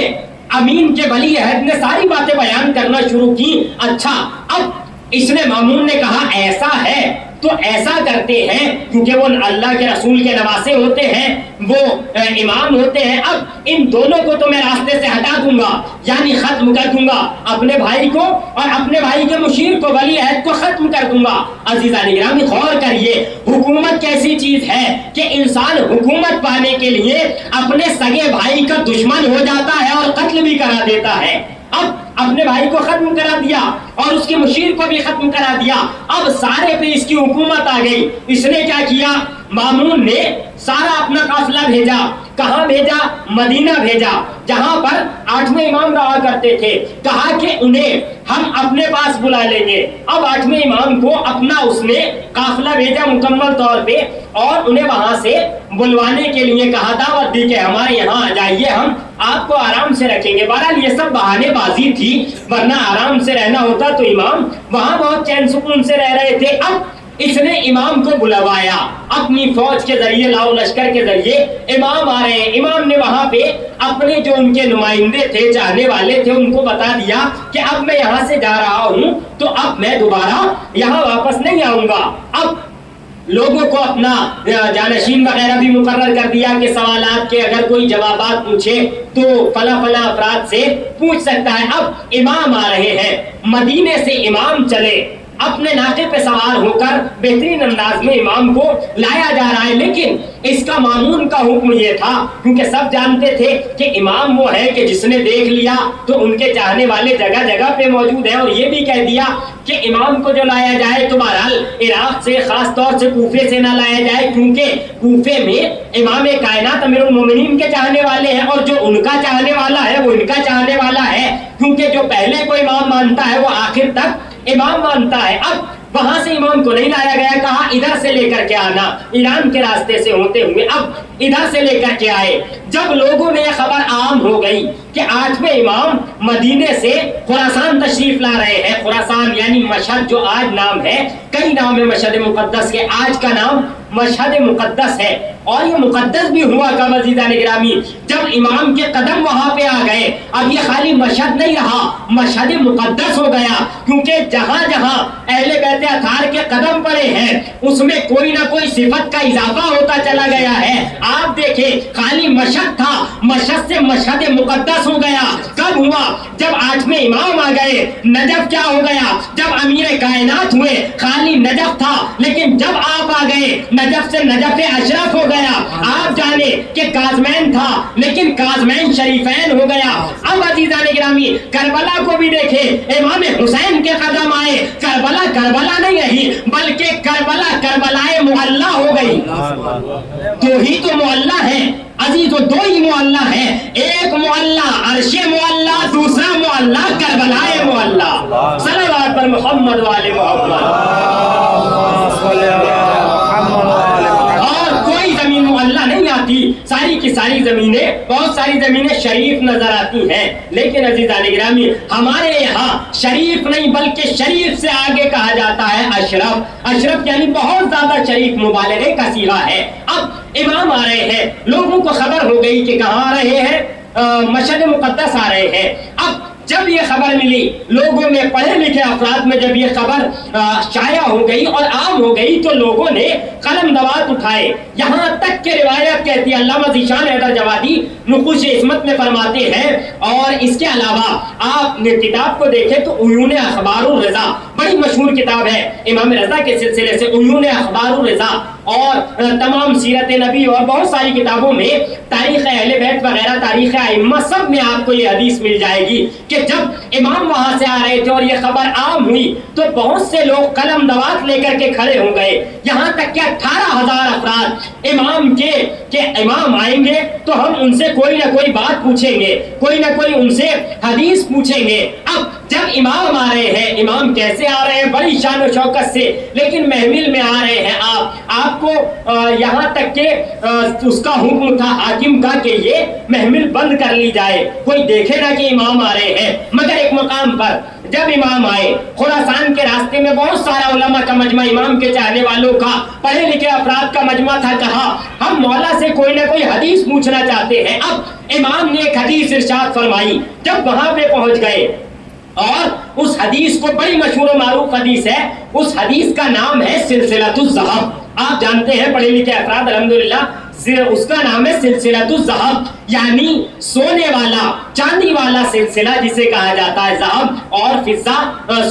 امین کے ولی عہد نے ساری باتیں بیان کرنا شروع کی، اچھا اب اس نے مامون نے کہا ایسا ہے تو ایسا کرتے ہیں، کیونکہ وہ اللہ کے رسول کے نواسے ہوتے ہیں، وہ امام ہوتے ہیں، اب ان دونوں کو تو میں راستے سے ہٹا دوں گا، یعنی ختم کر دوں گا، اپنے بھائی کو اور اپنے بھائی کے مشیر کو، ولی عہد کو ختم کر دوں گا۔ عزیزان گرامی غور کریے، حکومت کیسی چیز ہے کہ انسان حکومت پانے کے لیے اپنے سگے بھائی کا دشمن ہو جاتا ہے اور قتل بھی کرا دیتا ہے۔ اب اپنے بھائی کو ختم کرا دیا اور اس کے مشیر کو بھی ختم کرا دیا، اب سارے پہ اس کی حکومت آ گئی۔ اس نے کیا کیا؟ مامون نے سارا اپنا قافلہ بھیجا، کہاں بھیجا؟ مدینہ بھیجا، جہاں پر 8ویں امام رہا کرتے تھے۔ کہا کہ انہیں ہم اپنے پاس بلا لیں گے۔ اب 8ویں امام کو اپنا اس نے قافلہ بھیجا مکمل طور پہ، اور انہیں وہاں سے بلوانے کے لیے کہا، دعوت دی کہ ہمارے یہاں آ جائیے، ہم آپ کو آرام سے رکھیں گے۔ بہرحال یہ سب بہانے بازی تھی، ورنہ آرام سے رہنا ہوتا تو امام وہاں بہت چین سکون سے رہ رہے تھے۔ اب اس نے امام کو بلوایا اپنی فوج کے ذریعے، لاؤ لشکر کے ذریعے امام آ رہے ہیں۔ امام نے وہاں پہ اپنے جو ان کے نمائندے تھے، چاہنے والے تھے، ان کو بتا دیا کہ اب میں یہاں سے جا رہا ہوں تو اب میں دوبارہ یہاں واپس نہیں آؤں گا۔ اب لوگوں کو اپنا جانشین وغیرہ بھی مقرر کر دیا کہ سوالات کے اگر کوئی جوابات پوچھے تو فلاں فلاں افراد سے پوچھ سکتا ہے۔ اب امام آ رہے ہیں، مدینے سے امام چلے، اپنے ناقے پہ سوار ہو کر بہترین انداز میں امام کو لایا جا رہا ہے، لیکن اس کا مامون کا حکم یہ تھا، کیونکہ سب جانتے تھے کہ امام وہ ہے کہ جس نے دیکھ لیا تو ان کے چاہنے والے جگہ جگہ پہ موجود ہیں، اور یہ بھی کہہ دیا کہ امام کو جو لایا جائے تو بہرحال عراق سے، خاص طور سے کوفے سے نہ لایا جائے، کیونکہ کوفے میں امام کائنات امیر المومنین کے چاہنے والے ہیں، اور جو ان کا چاہنے والا ہے وہ ان کا چاہنے والا ہے، کیونکہ جو پہلے کو امام مانتا ہے وہ آخر تک امام مانتا ہے۔ اب وہاں سے امام کو نہیں لایا گیا، کہا ادھر سے لے کر کے آنا، ایران کے راستے سے ہوتے ہوئے اب ادھر سے لے کر کے آئے۔ جب لوگوں میں یہ خبر عام ہو گئی کہ 8ویں امام مدینے سے خراسان تشریف لا رہے ہیں، خراسان یعنی مشہد جو آج نام ہے، کئی نام ہے مشہد مقدس کے، آج کا نام مشہد مقدس ہے، اور یہ مقدس بھی ہوا کب عزیزان گرامی؟ جب امام کے قدم وہاں پہ آ گئے، اب یہ خالی مشہد نہیں رہا، مشہد مقدس ہو گیا، کیونکہ جہاں جہاں اہل بیت اطہار کے قدم پڑے ہیں اس میں کوئی نہ کوئی صفت کا اضافہ ہوتا چلا گیا ہے۔ آپ دیکھیں خالی مشہد تھا، مشہد سے مشہد مقدس ہو گیا۔ کب ہوا؟ جب 8ویں امام آ گئے۔ نجف کیا ہو گیا؟ جب امیر کائنات ہوئے، خالی نجف تھا، لیکن جب آپ آ گئے نجف سے نجف اشرف ہو گیا۔ آپ جانے کہ کاظمین تھا، لیکن کاظمین شریفین ہو گیا۔ اب عزیزان گرامی کربلا کو بھی دیکھیں، امام حسین کے قدم آئے، کربلا کربلا نہیں رہی، بلکہ کربلا کربلائے معلی ہو گئی۔ دو ہی تو معلی ہے عزیز، دو ہی معلی ہے، ایک معلی عرش معلی، دوسرا معلی کربلائے معلی۔ صلوات پر محمد والے محمد۔ اور کوئی زمین معلی نہیں آتی، ساری کی ساری زمینیں، بہت ساری زمینیں شریف نظر آتی ہیں، لیکن عزیزان گرامی ہمارے یہاں شریف نہیں بلکہ شریف سے آگے کہا جاتا ہے اشرف۔ اشرف یعنی بہت زیادہ شریف، مبالغے کا صیغہ ہے۔ اب امام آ رہے ہیں، لوگوں کو خبر ہو گئی کہ کہاں آ رہے ہیں، مشہد مقدس آ رہے ہیں۔ اب جب یہ خبر ملی، لوگوں میں پڑھے لکھے افراد میں جب یہ خبر شائع ہو گئی اور عام ہو گئی تو لوگوں نے قلم دوات اٹھائے، یہاں تک کہ روایت کہتی ہے، علامہ ذیشان حیدر جوادی نقوش عصمت میں فرماتے ہیں، اور اس کے علاوہ آپ نے کتاب کو دیکھیں تو عیون اخبار الرضا، بڑے بڑی مشہور کتاب ہے امام رضا کے سلسلے سے، عیون اخبار الرضا اور تمام سیرت نبی اور بہت ساری کتابوں میں تاریخ اہل بیت وغیرہ تاریخ ائمہ سب میں آپ کو یہ حدیث مل جائے گی کہ جب امام وہاں سے آ رہے تھے اور یہ خبر عام ہوئی تو بہت سے لوگ قلم دوات لے کر کے کھڑے ہو گئے، یہاں تک کہ 18,000 افراد امام کے کہ امام آئیں گے تو ہم ان سے کوئی نہ کوئی بات پوچھیں گے، کوئی نہ کوئی ان سے حدیث پوچھیں گے۔ اب جب امام آ رہے ہیں، امام کیسے آ رہے ہیں؟ بڑی شان و شوکت سے، لیکن محمل میں آ رہے ہیں آپ کو یہاں تک کہ اس کا حکم تھا حاکم کا کہ یہ محمل بند کر لی جائے، کوئی دیکھے نہ کہ امام آ رہے ہیں۔ مگر ایک مقام پر جب امام آئے، خراسان کے راستے میں بہت سارا علماء کا مجمع، امام کے چاہنے والوں کا، پڑھے لکھے افراد کا مجمع تھا، کہا ہم مولا سے کوئی نہ کوئی حدیث پوچھنا چاہتے ہیں۔ اب امام نے ایک حدیث ارشاد فرمائی، جب وہاں پہ پہنچ گئے اور اس حدیث کو، بڑی مشہور و معروف حدیث ہے، اس حدیث کا نام ہے سلسلۃ الذہب۔ آپ جانتے ہیں پڑھے لکھے افراد الحمدللہ، اس کا نام ہے سلسلۃ الذہب، یعنی سونے والا چاندی والا سلسلہ جسے کہا جاتا ہے ذہب اور فضہ،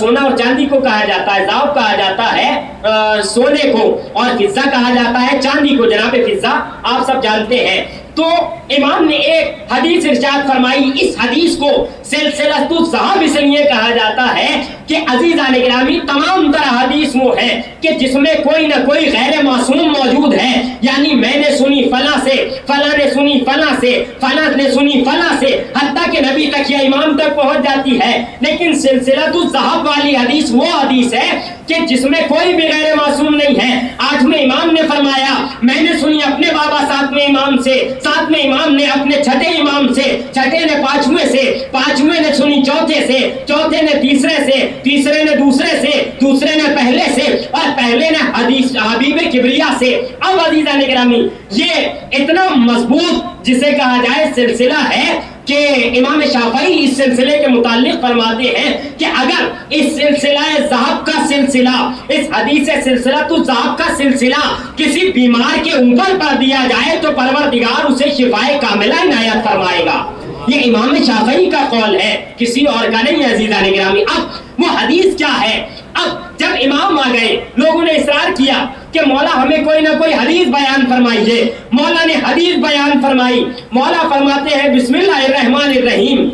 سونا اور چاندی کو کہا جاتا ہے، ذہب کہا جاتا ہے سونے کو اور فضہ کہا جاتا ہے چاندی کو، جناب فضہ آپ سب جانتے ہیں۔ تو امام نے ایک حدیث ارشاد فرمائی، اس حدیث کو سلسلۃ الذہب اس لیے کہا جاتا ہے کہ عزیزان گرامی تمام تر حدیث وہ ہے کہ جس میں کوئی نہ کوئی غیر معصوم موجود ہے، یعنی میں نے سنی فلاں سے، فلاں نے سنی فلاں سے، فلاں نے سنی فلاں سے، حتیٰ کہ نبی تک یا امام تک پہنچ جاتی ہے۔ لیکن سلسلۃ الذہب والی حدیث وہ حدیث ہے کہ جس میں کوئی بھی غیر معصوم نہیں ہے۔ آج میں امام نے فرمایا میں نے سنی اپنے بابا ساتویں امام سے، ساتویں امام نے اپنے چھٹے امام سے، چھٹے نے پانچویں سے، پانچویں نے سنی چوتھے سے، چوتھے نے تیسرے سے، تیسرے نے دوسرے سے، دوسرے نے پہلے سے، اور پہلے نے حدیث حبیب کبریا سے۔ اب عزیزان گرامی یہ اتنا مضبوط جسے کہا جائے سلسلہ ہے کہ امام شافعی اس سلسلے کے متعلق فرماتے ہیں کہ اگر اس سلسلہ ذہب کا سلسلہ، اس حدیث سلسلۃ الذہب کا سلسلہ کسی بیمار کے اوپر پڑھ دیا جائے تو پروردگار اسے شفائے کاملہ عنایت فرمائے گا۔ یہ امام شافعی کا قول ہے، کسی اور کا نہیں ہے عزیزان گرامی۔ اب وہ حدیث کیا ہے؟ اب جب امام آ گئے لوگوں نے اصرار کیا کہ مولا ہمیں کوئی نہ کوئی حدیث بیان فرمائیے۔ مولا نے حدیث بیان فرمائی۔ مولا فرماتے ہیں بسم اللہ الرحمن الرحیم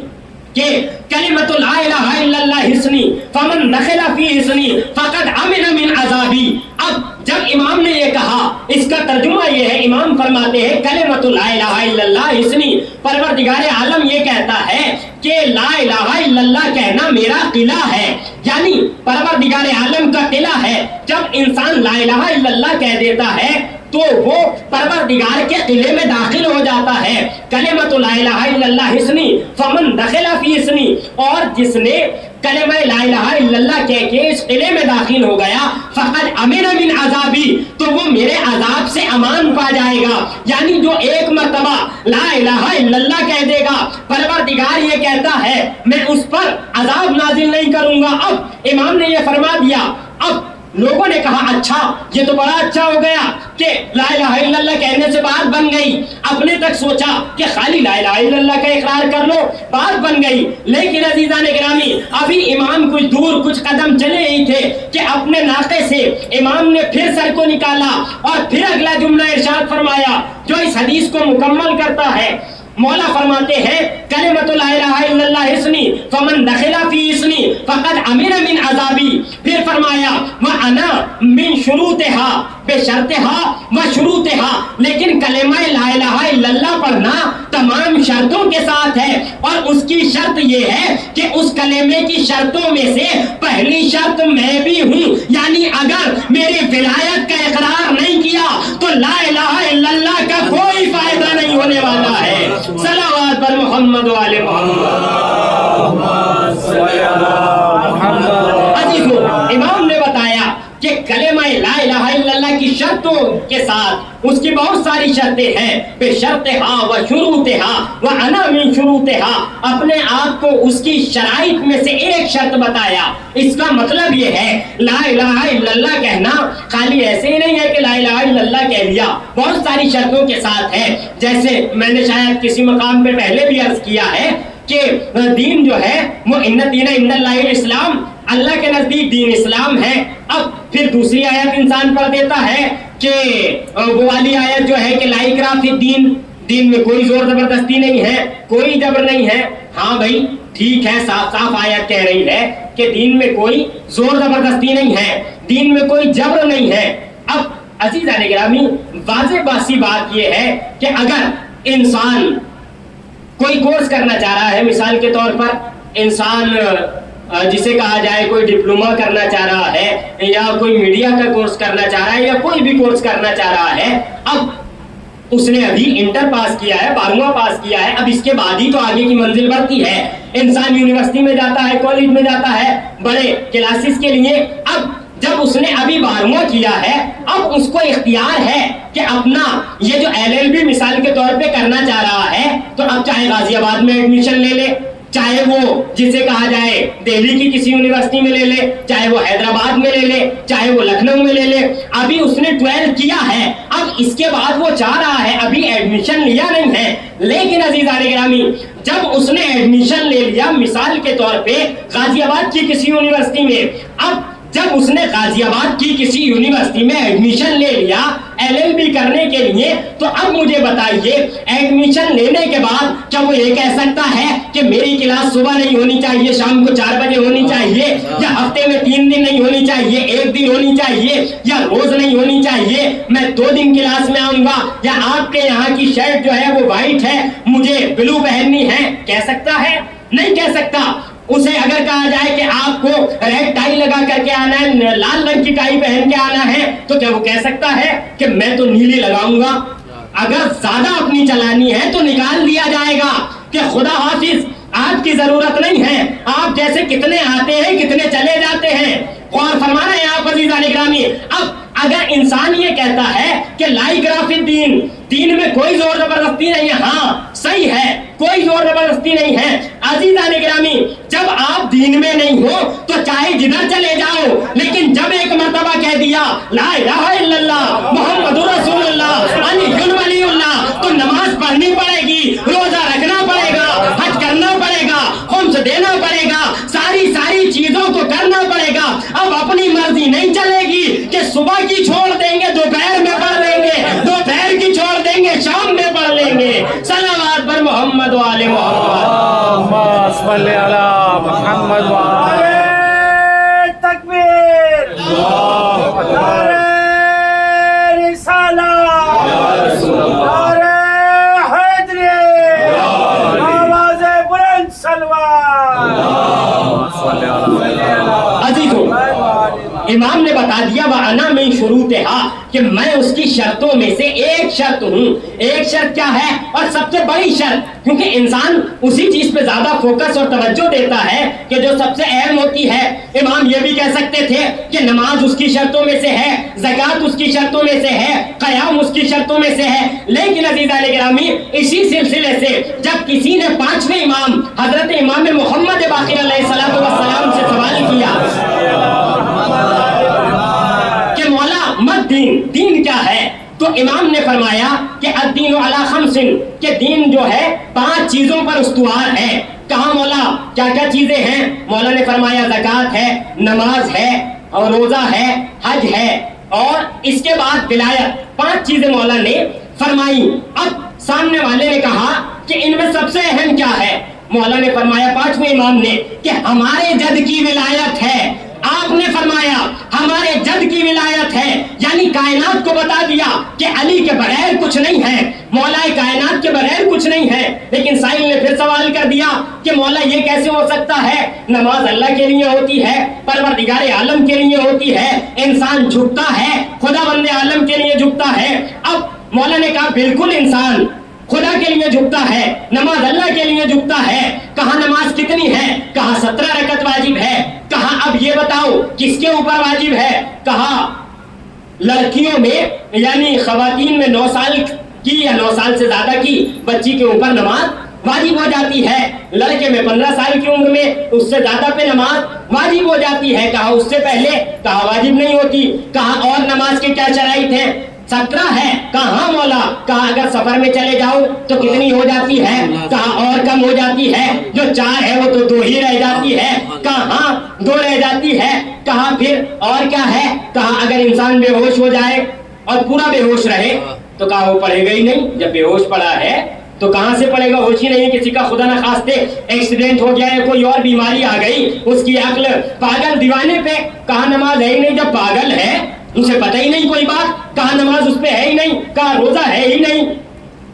کہ کلمۃ لا الہ الا اللہ حسنی فمن دخل فی حسنی فقد امن من عذابی۔ اب جب امام نے یہ کہا، اس کا ترجمہ یہ ہے، امام فرماتے ہیں کلمۃ لا الہ الا اللہ حسنی، پروردگار عالم یہ کہتا ہے کہ لا الہ الا اللہ کہنا میرا قلعہ ہے، یعنی پروردگار عالم کا قلعہ ہے۔ جب انسان لا الہ الا اللہ کہہ دیتا ہے تو وہ پروردگار کے قلعے میں داخل ہو جاتا ہے۔ کلمۃ لا الہ الا اللہ حسنی فمن دخل فی حسنی، اور جس نے کلمہ لا الہ الا اللہ کہہ کے اس قلعے میں داخل ہو گیا، فقد امن من عذابی، تو وہ میرے عذاب سے امان پا جائے گا۔ یعنی جو ایک مرتبہ لا الہ الا اللہ کہہ دے گا، پروردگار یہ کہتا ہے میں اس پر عذاب نازل نہیں کروں گا۔ اب امام نے یہ فرما دیا۔ اب لوگوں نے کہا اچھا یہ تو بڑا اچھا ہو گیا کہ لا الہ الا اللہ کہنے سے بات بن گئی۔ اپنے تک سوچا کہ خالی لا الہ الا اللہ کا اقرار کر لو، بات بن گئی۔ لیکن عزیزان گرامی ابھی امام کچھ دور کچھ قدم چلے ہی تھے کہ اپنے ناقے سے امام نے پھر سر کو نکالا اور پھر اگلا جملہ ارشاد فرمایا جو اس حدیث کو مکمل کرتا ہے۔ مولا فرماتے ہیں کلمۃ لا الہ الا اللہ حسنی فمن دخل فی حسنی فقد امن من عذابی۔ پھر فرمایا وانا من شروطہا، بے شرطہا و شروطہا، لیکن کلمہ لا الہ الا اللہ پڑھنا تمام شرطوں کے ساتھ ہے، اور اس کی شرط یہ ہے کہ اس کلمے کی شرطوں میں سے پہلی شرط میں بھی ہوں، یعنی اگر میری ولایت کا اقرار نہیں کیا تو لا الہ الا اللہ کا کوئی فائدہ نہیں ہونے والا ہے۔ صلوات پر محمد و آل محمد۔ عزیزو امام نے بتایا کہ کلمہ لا الہ الا اللہ کی شرطوں کے ساتھ اس کی بہت ساری شرطیں ہیں، بے شرطہا و شروطہا و انا من شروطہا، اپنے آپ کو اس کی شرائط میں سے ایک شرط بتایا۔ اس کا مطلب یہ ہے لا الہ الا اللہ کہنا خالی ایسے ہی نہیں ہے کہ لا الہ الا اللہ کہہ لیا، بہت ساری شرطوں کے ساتھ ہے۔ جیسے میں نے شاید کسی مقام پہ پہلے بھی عرض کیا ہے کہ دین جو ہے وہ ان الدین عند اللہ الاسلام، اللہ کے نزدیک دین اسلام ہے. اب پھر دوسری آیت انسان پڑھ دیتا ہے کہ وہ والی آیت جو ہے کہ لا اکراہ فی الدین، دین میں کوئی زور زبردستی نہیں ہے، کوئی جبر نہیں ہے. ہاں بھائی ٹھیک ہے، صاف صاف آیت کہہ رہی ہے کہ دین میں کوئی زور زبردستی نہیں ہے، دین میں کوئی جبر نہیں ہے. اب عزیزان گرامی واضح باسی بات یہ ہے کہ اگر انسان کوئی کورس کرنا چاہ رہا ہے، مثال کے طور پر انسان جسے کہا جائے کوئی ڈپلوما کرنا چاہ رہا ہے یا کوئی میڈیا کا کورس کرنا چاہ رہا ہے یا کوئی بھی کورس کرنا چاہ رہا ہے، اب اس نے ابھی انٹر پاس کیا ہے، 12واں پاس کیا ہے، اب اس کے بعد ہی تو آگے کی منزل بڑھتی ہے. انسان یونیورسٹی میں جاتا ہے، کالج میں جاتا ہے بڑے کلاسز کے لیے. اب جب اس نے ابھی 12واں کیا ہے، اب اس کو اختیار ہے کہ اپنا یہ جو LLB مثال کے طور پہ کرنا چاہ رہا ہے، تو اب چاہے غازی آباد میں ایڈمیشن لے لے، چاہے وہ جسے کہا جائے دہلی کی کسی یونیورسٹی میں لے لے، چاہے وہ حیدرآباد میں لے لے، چاہے وہ لکھنؤ میں لے لے. ابھی اس نے 12 کیا ہے، اب اس کے بعد وہ چاہ رہا ہے، ابھی ایڈمیشن لیا نہیں ہے، لیکن عزیزان گرامی جب اس نے ایڈمیشن لے لیا مثال کے طور پہ غازی آباد کی کسی یونیورسٹی میں، اب جب اس نے غازی آباد کی کسی یونیورسٹی میں ایڈمیشن لے لیا LLB کرنے کے لیے، تو اب مجھے بتائیے ایڈمیشن لینے کے بعد کیا وہ یہ کہہ سکتا ہے کہ میری کلاس صبح نہیں ہونی چاہیے، شام کو 4 بجے ہونی چاہیے، یا ہفتے میں 3 دن نہیں ہونی چاہیے، 1 دن ہونی چاہیے، یا روز نہیں ہونی چاہیے، میں 2 دن کلاس میں آؤں گا، یا آپ کے یہاں کی شرٹ جو ہے وہ وائٹ ہے مجھے بلو پہننی ہے؟ کہہ سکتا ہے؟ نہیں کہہ سکتا. اسے اگر کہا جائے کہ آپ کو ریڈ ٹائی لگا کر کے آنا ہے، لال رنگ کی ٹائی پہن کے آنا ہے، تو کیا وہ کہہ سکتا ہے کہ میں تو نیلی لگاؤں گا؟ اگر زیادہ اپنی چلانی ہے تو نکال دیا جائے گا کہ خدا حافظ آپ کی ضرورت نہیں ہے، آپ جیسے کتنے آتے ہیں کتنے چلے جاتے ہیں. اور فرمانا ہے آپ عزیزان گرامی، اب اگر انسان یہ کہتا ہے کہ لا اکراہ فی الدین، دین میں کوئی زور زبردستی نہیں ہے، ہاں صحیح ہے کوئی زور زبردستی نہیں ہے. عزیزان گرامی جب آپ دین میں نہیں ہو تو چاہے جدھر چلے جاؤ، لیکن جب ایک مرتبہ کہہ دیا لا الہ الا اللہ محمد رسول اللہ علی ولی اللہ، تو نماز پڑھنی پڑے گی، روزہ رکھنا پڑے گا، حج کرنا پڑے گا، خمس دینا پڑے گا، ساری چیزوں کو کرنا پڑے گا. اب اپنی مرضی نہیں چلے گی کہ صبح کی چھوڑ دیں گے دوپہر میں پڑھ لیں گے، دوپہر کی چھوڑ دیں گے شام میں پڑھ لیں گے. صلوات پر محمد و آل محمد صلی علی محمد و نعرہ تکبیر، نعرہ رسالت، نعرہ حیدری، آواز بلند صلوات. عزیزو امام نے بتا دیا وَأَنَا مِن شُرُوطِهَا کہ میں اس کی شرطوں میں سے ایک شرط ہوں. ایک شرط کیا ہے اور سب سے بڑی شرط، کیونکہ انسان اسی چیز پہ زیادہ فوکس اور توجہ دیتا ہے کہ جو سب سے اہم ہوتی ہے. امام یہ بھی کہہ سکتے تھے کہ نماز اس کی شرطوں میں سے ہے، زکوٰۃ اس کی شرطوں میں سے ہے، قیام اس کی شرطوں میں سے ہے. لیکن عزیزان گرامی اسی سلسلے سے جب کسی نے 5ویں امام حضرت امام محمد باقر علیہ السلام سے سوال کیا کہ مولا مد دین کیا ہے، تو امام نے فرمایا کہ الدین علی خمس، کہ دین جو ہے 5 چیزوں پر استوار ہے. کہا مولا کیا کیا چیزیں ہیں؟ مولا نے فرمایا زکوٰۃ ہے، نماز ہے، اور روزہ ہے، حج ہے، اور اس کے بعد ولایت. 5 چیزیں مولا نے فرمائی. اب سامنے والے نے کہا کہ ان میں سب سے اہم کیا ہے؟ مولا نے فرمایا 5ویں امام نے کہ ہمارے جد کی ولایت ہے. آپ نے فرمایا ہمارے جد کی ولایت ہے، یعنی کائنات کو بتا دیا کہ علی کے بغیر کچھ نہیں ہے، مولا کائنات کے بغیر کچھ نہیں ہے. لیکن سائل نے پھر سوال کر دیا کہ مولا یہ کیسے ہو سکتا ہے؟ نماز اللہ کے لیے ہوتی ہے، پروردگار عالم کے لیے ہوتی ہے، انسان جھکتا ہے خدا بند عالم کے لیے جھکتا ہے. اب مولا نے کہا بالکل انسان خدا کے لیے جھکتا ہے، نماز اللہ کے لیے جھکتا ہے. کہا نماز کتنی ہے؟ کہا 17 رکعت واجب ہے. کہا اب یہ بتاؤ کس کے اوپر واجب ہے؟ کہا لڑکیوں میں یعنی خواتین میں 9 سال کی یا 9 سال سے زیادہ کی بچی کے اوپر نماز واجب ہو جاتی ہے. لڑکے میں 15 سال کی عمر میں اس سے زیادہ پہ نماز واجب ہو جاتی ہے. کہا اس سے پہلے؟ کہا واجب نہیں ہوتی. کہا اور نماز کے کیا شرائط ہیں؟ 17 ہے. کہاں مولا؟ کہا اگر سفر میں چلے جاؤ تو کتنی ہو جاتی ہے؟ کہا اور کم ہو جاتی ہے، جو 4 ہے وہ تو 2 ہی رہ جاتی ہے. کہاں دو رہ جاتی ہے. کہا پھر اور کیا ہے؟ کہا اگر انسان بے ہوش ہو جائے اور پورا بے ہوش رہے تو کہا وہ پڑھے گا ہی نہیں. جب بے ہوش پڑا ہے تو کہاں سے پڑے گا؟ ہوش ہی نہیں. کسی کا خدا نخواستہ ایکسیڈنٹ ہو گیا ہے, کوئی اور بیماری آ گئی, اس کی عقل پاگل دیوانے پہ. کہا نماز ہے ہی نہیں. جب پاگل ہے اسے پتہ ہی نہیں کوئی بات, کہا نماز اس پہ ہے ہی نہیں, کہا روزہ ہے ہی نہیں.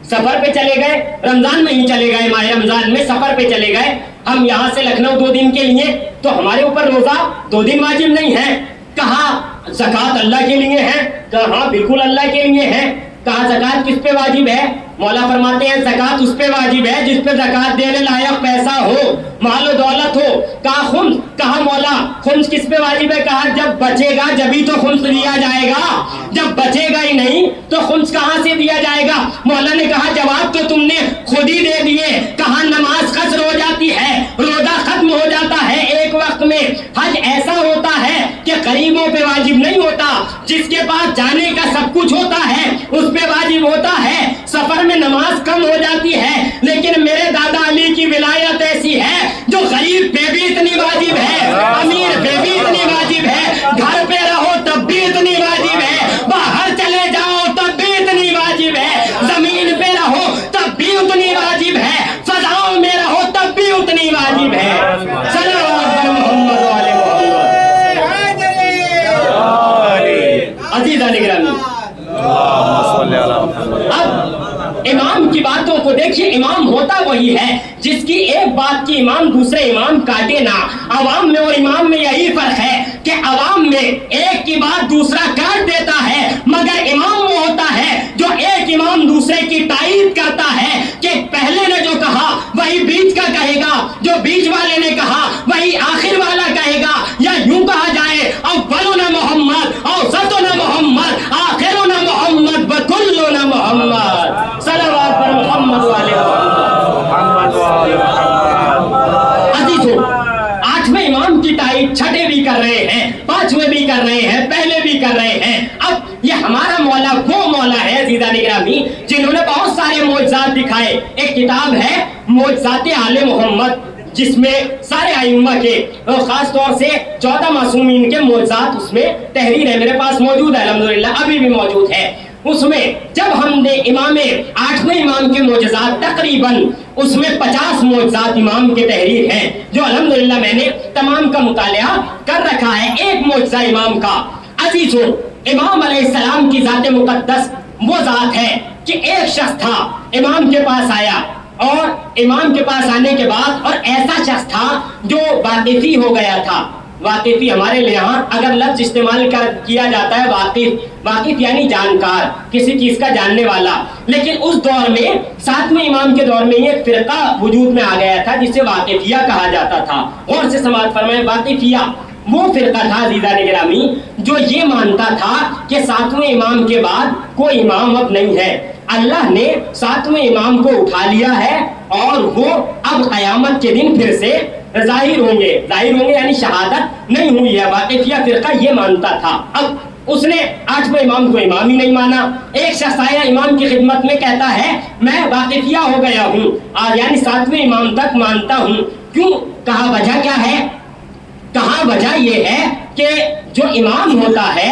سفر پہ چلے گئے, رمضان میں ہی چلے گئے, ماہ رمضان میں سفر پہ چلے گئے ہم یہاں سے لکھنؤ 2 دن کے لیے, تو ہمارے اوپر روزہ 2 دن واجب نہیں ہے. کہا زکوٰۃ اللہ کے لیے ہے. کہا ہاں بالکل اللہ کے لیے ہے. کہا زکوٰۃ کس پہ واجب ہے؟ مولا فرماتے ہیں زکوٰۃ اس پہ واجب ہے جس پہ زکوٰۃ دینے لائق پیسہ ہو, مال و دولت ہو. کہا خمس. کہا مولا خمس کس پہ واجب ہے؟ کہا جب بچے گا جبھی تو خمس دیا جائے گا, جب بچے گا ہی نہیں تو خمس کہاں سے دیا جائے گا؟ مولا نے کہا جواب تو تم نے خود ہی دے دیے. کہا نماز قصر ہو جاتی ہے, روزہ ختم ہو جاتا ہے ایک وقت میں. حج ایسا ہوتا ہے کہ غریبوں پہ واجب نہیں ہوتا, جس کے پاس جانے کا سب کچھ ہوتا ہے اس پہ واجب ہوتا ہے. سفر میں نماز کم ہو جاتی ہے, لیکن میرے دادا علی کی ولایت ایسی ہے جو غریب پہ بھی اتنی واجب ہے, امیر پہ بھی اتنی واجب ہے, گھر پہ رہو تب بھی اتنی واجب ہے, باہر چلے جاؤ تب بھی اتنی واجب ہے, زمین پہ رہو تب بھی اتنی واجب ہے, فضاؤں میں رہو تب بھی اتنی واجب ہے. صلوات محمد والے محمد. عزیزان گرامی, اب امام کی باتوں کو دیکھیے. امام ہوتا وہی ہے جس کی ایک بات کی امام دوسرے امام کاٹے نہ. عوام میں اور امام میں یہی فرق ہے کہ عوام میں ایک کی بات دوسرا کاٹ دیتا ہے, مگر امام وہ ہوتا ہے جو ایک امام دوسرے کی تائید کرتا ہے کہ پہلے نے جو کہا وہی بیچ کا کہے گا, جو بیچ والے نے کہا وہی آخر والا کہے گا. یا یوں کہا جائے اولنا محمد, اوسطنا محمد, آخرنا محمد, وکلنا محمد. صلوات پر محمد والے محمد. عزیزو, 8ویں امام کی تائید چھٹے بھی کر رہے ہیں, 5ویں بھی کر رہے ہیں, پہلے بھی کر رہے ہیں. اب یہ ہمارا مولا وہ مولا ہے عزیزان گرامی جنہوں نے بہت سارے معجزات دکھائے. ایک کتاب ہے معجزات آل محمد جس میں سارے ائمہ کے خاص طور سے 14 معصومین کے معجزات اس میں تحریر ہے, میرے پاس موجود ہے الحمدللہ, ابھی بھی موجود ہے. اس میں جب ہم نے امام 8ویں امام کے معجزات تقریباً اس میں 50 معجزات امام کے تحریر ہیں جو الحمدللہ میں نے تمام کا مطالعہ کر رکھا ہے. ایک معجزہ امام کا عزیزو, امام علیہ السلام کی ذات مقدس وہ ذات ہے کہ ایک شخص تھا امام کے پاس آیا, اور امام کے پاس آنے کے بعد اور ایسا شخص تھا جو واقفی ہو گیا تھا. واقفی ہمارے یہاں اگر لفظ استعمال کیا جاتا ہے واقف, واقف یعنی جانکار, کسی چیز کا جاننے والا. لیکن اس دور میں 7ویں امام کے دور میں یہ فرقہ وجود میں آ گیا تھا جسے واقفیہ کہا جاتا تھا. غور سے سماعت فرمائیں, واقفیہ وہ فرقہ تھا عزیزان گرامی جو یہ مانتا تھا کہ 7ویں امام کے بعد کوئی امام اب نہیں ہے. اللہ نے 7ویں امام کو اٹھا لیا ہے اور وہ اب قیامت کے دن پھر سے ظاہر ہوں گے یعنی شہادت نہیں ہوئی ہے. واقفیہ فرقہ یہ مانتا تھا. اب اس نے 8ویں امام کو امام ہی نہیں مانا. ایک شخص آیا امام کی خدمت میں, کہتا ہے میں واقفیہ ہو گیا ہوں, یعنی 7ویں امام تک مانتا ہوں. کیوں؟ کہا وجہ کیا ہے؟ کہا وجہ یہ ہے کہ جو امام ہوتا ہے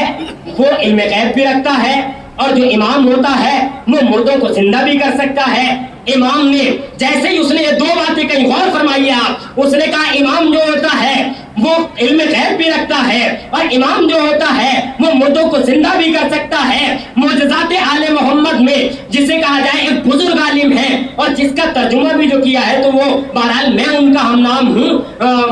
وہ علم غیب بھی رکھتا ہے, اور جو امام ہوتا ہے وہ مردوں کو زندہ بھی کر سکتا ہے. امام نے جیسے ہی اس نے یہ 2 باتیں کہیں, غور فرمائیے آپ, اس نے کہا امام جو ہوتا ہے وہ علم غیب بھی رکھتا ہے, اور امام جو ہوتا ہے وہ مردوں کو زندہ بھی کر سکتا ہے. معجزات آل محمد میں جسے کہا جائے ایک بزرگ عالم ہے اور جس کا ترجمہ بھی جو کیا ہے تو وہ بہرحال میں ان کا ہم نام ہوں,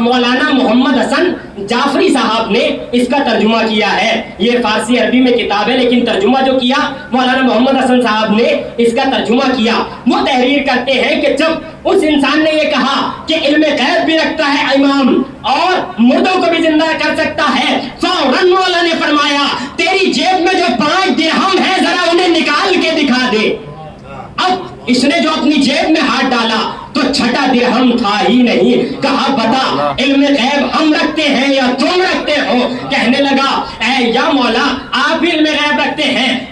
مولانا محمد حسن جعفری صاحب نے اس کا ترجمہ کیا ہے. یہ فارسی عربی میں کتاب ہے لیکن ترجمہ جو کیا مولانا محمد حسن صاحب نے اس کا ترجمہ کیا. وہ تحریر کرتے ہیں کہ جب اس انسان نے یہ کہا کہ علم غیب بھی رکھتا ہے امام اور مردوں کو بھی زندہ کر سکتا ہے, فوراً مولا نے فرمایا تیری جیب میں جو 5 درہم ہے ذرا انہیں نکال کے دکھا دے. اب اس نے جو اپنی جیب میں ہاتھ ڈالا تو 6 درہم تھا ہی نہیں. کہا بتا علم غیب ہم رکھتے ہیں یا تم رکھتے ہو؟ کہنے لگا اے یا مولا آپ علم غیب رکھتے ہیں.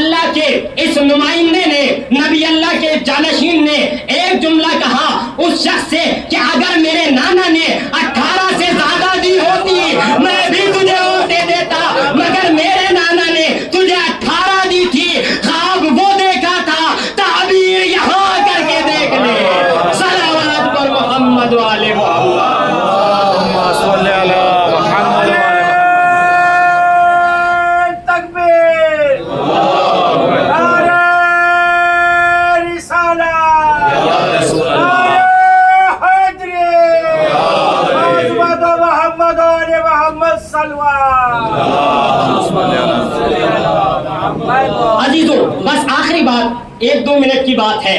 اللہ کے اس نمائندے نے, نبی اللہ کے جانشین نے ایک جملہ کہا اس شخص سے کہ اگر میرے نانا نے 18 سے زیادہ دی ہوتی میں بھی تجھے اور دے دیتا, مگر میرے نانا نے تجھے 18 دی تھی. خواب وہ دیکھا تھا, تعبیر یہاں کر کے دیکھ لے. صلوات پر محمد و آل محمد. اللهم صل على محمد تکبیر. نعرہ رسالت. نعرہ حیدری. محمد و آل محمد صلوات. عزیزوں, بس آخری بات, 1-2 منٹ کی بات ہے,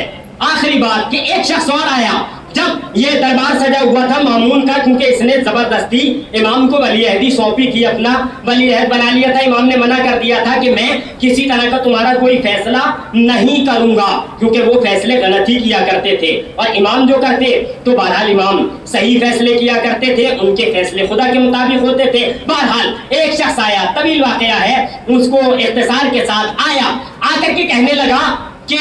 آخری بات کہ ایک شخص اور آیا. جب یہ دربار سجا ہوا تھا مامون کا, کیونکہ اس نے زبردستی امام کو ولی عہدی سونپی تھی, اپنا ولی عہد بنا لیا تھا. امام نے منع کر دیا تھا کہ میں کسی طرح کا تمہارا کوئی فیصلہ نہیں کروں گا, کیونکہ وہ فیصلے غلط ہی کیا کرتے تھے, اور امام جو کرتے تو بہرحال امام صحیح فیصلے کیا کرتے تھے, ان کے فیصلے خدا کے مطابق ہوتے تھے. بہرحال ایک شخص آیا, طویل واقعہ ہے, اس کو اختصار کے ساتھ آیا, آ کر کے کہنے لگا کہ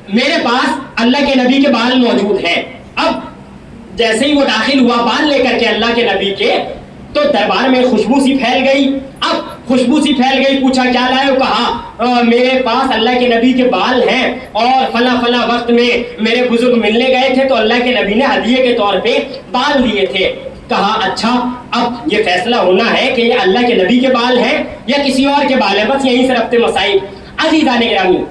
میرے پاس اللہ کے نبی کے بال موجود ہیں. اب جیسے ہی وہ داخل ہوا بال لے کر کے اللہ کے نبی کے, تو دربار میں خوشبو سی پھیل گئی. اب خوشبو سی پھیل گئی, پوچھا کیا لائے ہو؟ کہا میرے پاس اللہ کے نبی کے بال ہیں, اور فلاں فلاں وقت میں میرے بزرگ ملنے گئے تھے تو اللہ کے نبی نے ہدیے کے طور پہ بال دیے تھے. کہا اچھا, اب یہ فیصلہ ہونا ہے کہ یہ اللہ کے نبی کے بال ہیں یا کسی اور کے بال ہیں, بس یہیں سے ربط مسائل. عزیزان گرامی,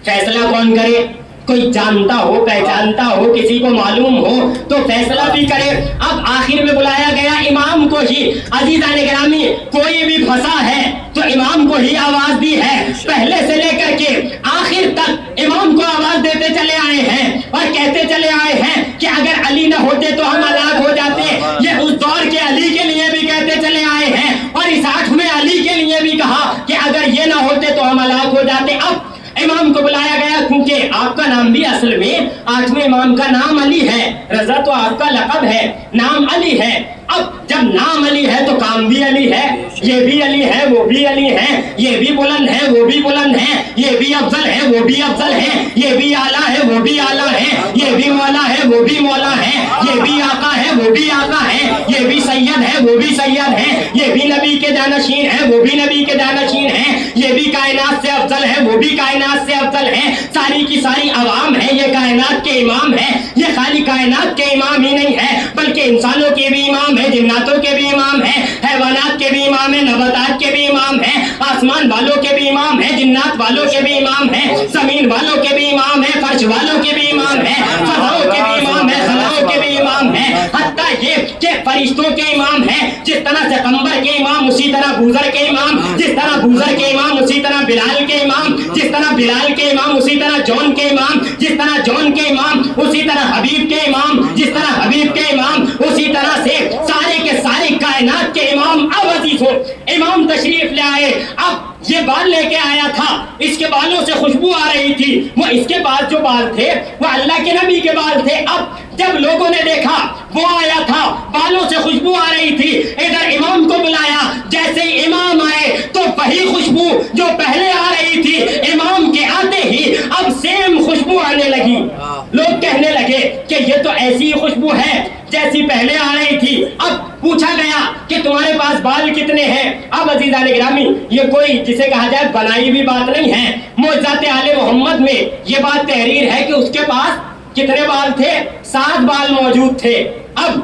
فیصلہ کون کرے؟ کوئی جانتا ہو, پہچانتا ہو, کسی کو معلوم ہو تو فیصلہ بھی کرے. اب آخر میں بلایا گیا امام کو ہی. عزیزان گرامی, کوئی بھی پھنسا ہے تو امام کو ہی آواز دی ہے. پہلے سے لے کر کے آخر تک امام کو آواز دیتے چلے آئے ہیں اور کہتے چلے آئے ہیں کہ اگر علی نہ ہوتے تو ہم ہلاک ہو جاتے. یہ اس دور کے علی کے لیے بھی کہتے چلے آئے ہیں, اور اس 8ویں علی کے لیے بھی کہا کہ اگر یہ نہ ہوتے تو ہم ہلاک ہو جاتے. اب امام کو بلایا گیا, کیونکہ آپ کا نام بھی اصل میں 8ویں امام کا نام علی ہے, رضا تو آپ کا لقب ہے, نام علی ہے. اب جب نام علی ہے تو کام بھی علی ہے, یہ بھی علی ہے, وہ بھی علی ہے, یہ بھی بلند ہے, وہ بھی بلند ہے, یہ بھی افضل ہے, وہ بھی افضل ہے, یہ بھی اعلیٰ ہے, وہ بھی اعلیٰ ہے, یہ بھی مولا ہے, وہ بھی مولا ہے, یہ بھی آقا ہے, وہ بھی آقا ہے, یہ بھی سید ہے, وہ بھی سید ہے, یہ بھی نبی کے جانشین ہے, وہ بھی نبی کے جانشین ہے, یہ بھی کائنات سے افضل ہے, وہ بھی کائنات سے افضل ہے, ساری کی ساری عوام ہے, یہ کائنات کے امام ہے. یہ خالی کائنات کے امام ہی نہیں ہے بلکہ انسانوں کے بھی امام ہے, جناتوں کے بھی امام ہے, حیوانات کے بھی امام ہے, نباتات کے بھی امام ہے, آسمان والوں کے بھی امام ہے, جنات والوں کے بھی امام ہے, زمین والوں کے بھی امام ہے, فرش والوں کے بھی امام ہے, فضاؤں کے بھی امام ہے, خلاؤں کے بھی امام ہے, حتیٰ یہ کہ فرشتوں کے امام ہے. جس طرح سے قمبر کے امام اسی طرح بوزر کے امام, جس طرح بوزر کے امام اسی طرح بلال کے امام, جس طرح بلال کے امام اسی طرح جون کے امام, جس طرح جون کے امام اسی طرح حبیب کے امام, جس طرح حبیب کے امام اسی طرح سے سارے کے سارے کائنات کے امام. اب عزیز ہو, امام تشریف لے آئے. اب یہ بال لے کے آیا تھا, اس کے بالوں سے خوشبو آ رہی تھی. وہ اس کے پاس جو بال تھے وہ اللہ کے نبی کے بال تھے. اب جب لوگوں نے دیکھا وہ آیا تھا, بالوں سے خوشبو آ رہی تھی, ادھر امام کو بلایا. جیسے ہی امام آئے تو وہی خوشبو جو پہلے آ رہی تھی امام کے آتے ہی اب سیم خوشبو آنے لگی. لوگ کہنے لگے کہ یہ تو ایسی خوشبو ہے جیسی پہلے آ رہی تھی. اب پوچھا گیا کہ تمہارے پاس بال کتنے ہیں؟ اب عزیزان گرامی, یہ کوئی جسے کہا جائے بنائی بھی بات نہیں ہے. معجزات آل محمد میں یہ بات تحریر ہے کہ اس کے پاس کتنے بال تھے؟ 7 بال موجود تھے. اب